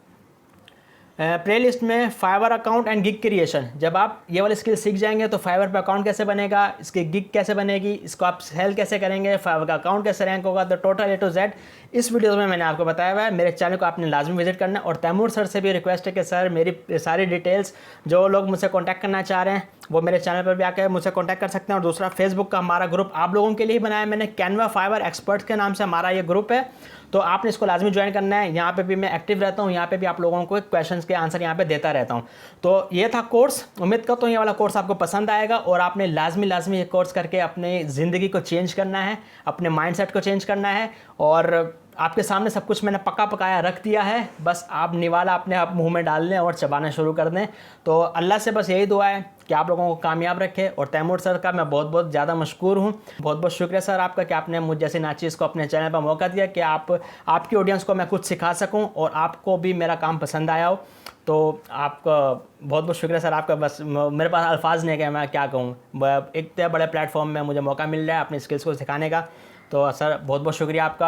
प्लेलिस्ट में Fiverr account and gig creation, जब आप ये वाली स्किल सीख जाएंगे तो फाइवर पे अकाउंट कैसे बनेगा, इसकी गिग कैसे बनेगी, इसको आप सेल कैसे करेंगे, फाइवर का अकाउंट कैसे रैंक होगा, तो टोटल A to Z इस वीडियो में मैंने आपको बताया हुआ है। मेरे चैनल को आपने लाजमी विजिट करना है। और तैमूर सर से भी रिक्वेस्ट है कि सर मेरी सारी डिटेल्स, जो लोग मुझसे कॉन्टैक्ट करना चाह रहे हैं वो मेरे चैनल पर भी आकर मुझसे कॉन्टैक्ट कर सकते हैं। और दूसरा, फेसबुक का हमारा ग्रुप आप लोगों के लिए ही बनाया मैंने, कैनवा फाइवर एक्सपर्ट्स के नाम से हमारा ये ग्रुप है। तो आपने इसको लाजमी ज्वाइन करना है। यहाँ पे भी मैं एक्टिव रहता हूँ, यहाँ पे भी आप लोगों को क्वेश्चंस के आंसर यहाँ पे देता रहता हूँ। तो ये था कोर्स। उम्मीद करता हूँ ये वाला कोर्स आपको पसंद आएगा, और आपने लाजमी ये कोर्स करके अपने ज़िंदगी को चेंज करना है, अपने माइंडसेट को चेंज करना है। और आपके सामने सब कुछ मैंने पका पकाया रख दिया है, बस आप निवाला अपने आप मुंह में डाल लें और चबाना शुरू कर दें। तो अल्लाह से बस यही दुआ है कि आप लोगों को कामयाब रखे। और तैमूर सर का मैं बहुत बहुत ज़्यादा मशकूर हूँ। बहुत बहुत शुक्रिया सर आपका कि आपने मुझ जैसी नाचीज़ को अपने चैनल पर मौका दिया कि आपकी ऑडियंस को मैं कुछ सिखा सकूँ और आपको भी मेरा काम पसंद आया हो। तो आपका बहुत बहुत शुक्रिया सर आपका। बस मेरे पास अल्फाज नहीं है कि मैं क्या कहूँ। एक बड़े प्लेटफॉर्म में मुझे मौका मिल रहा है अपनी स्किल्स को सिखाने का। तो सर बहुत बहुत शुक्रिया आपका।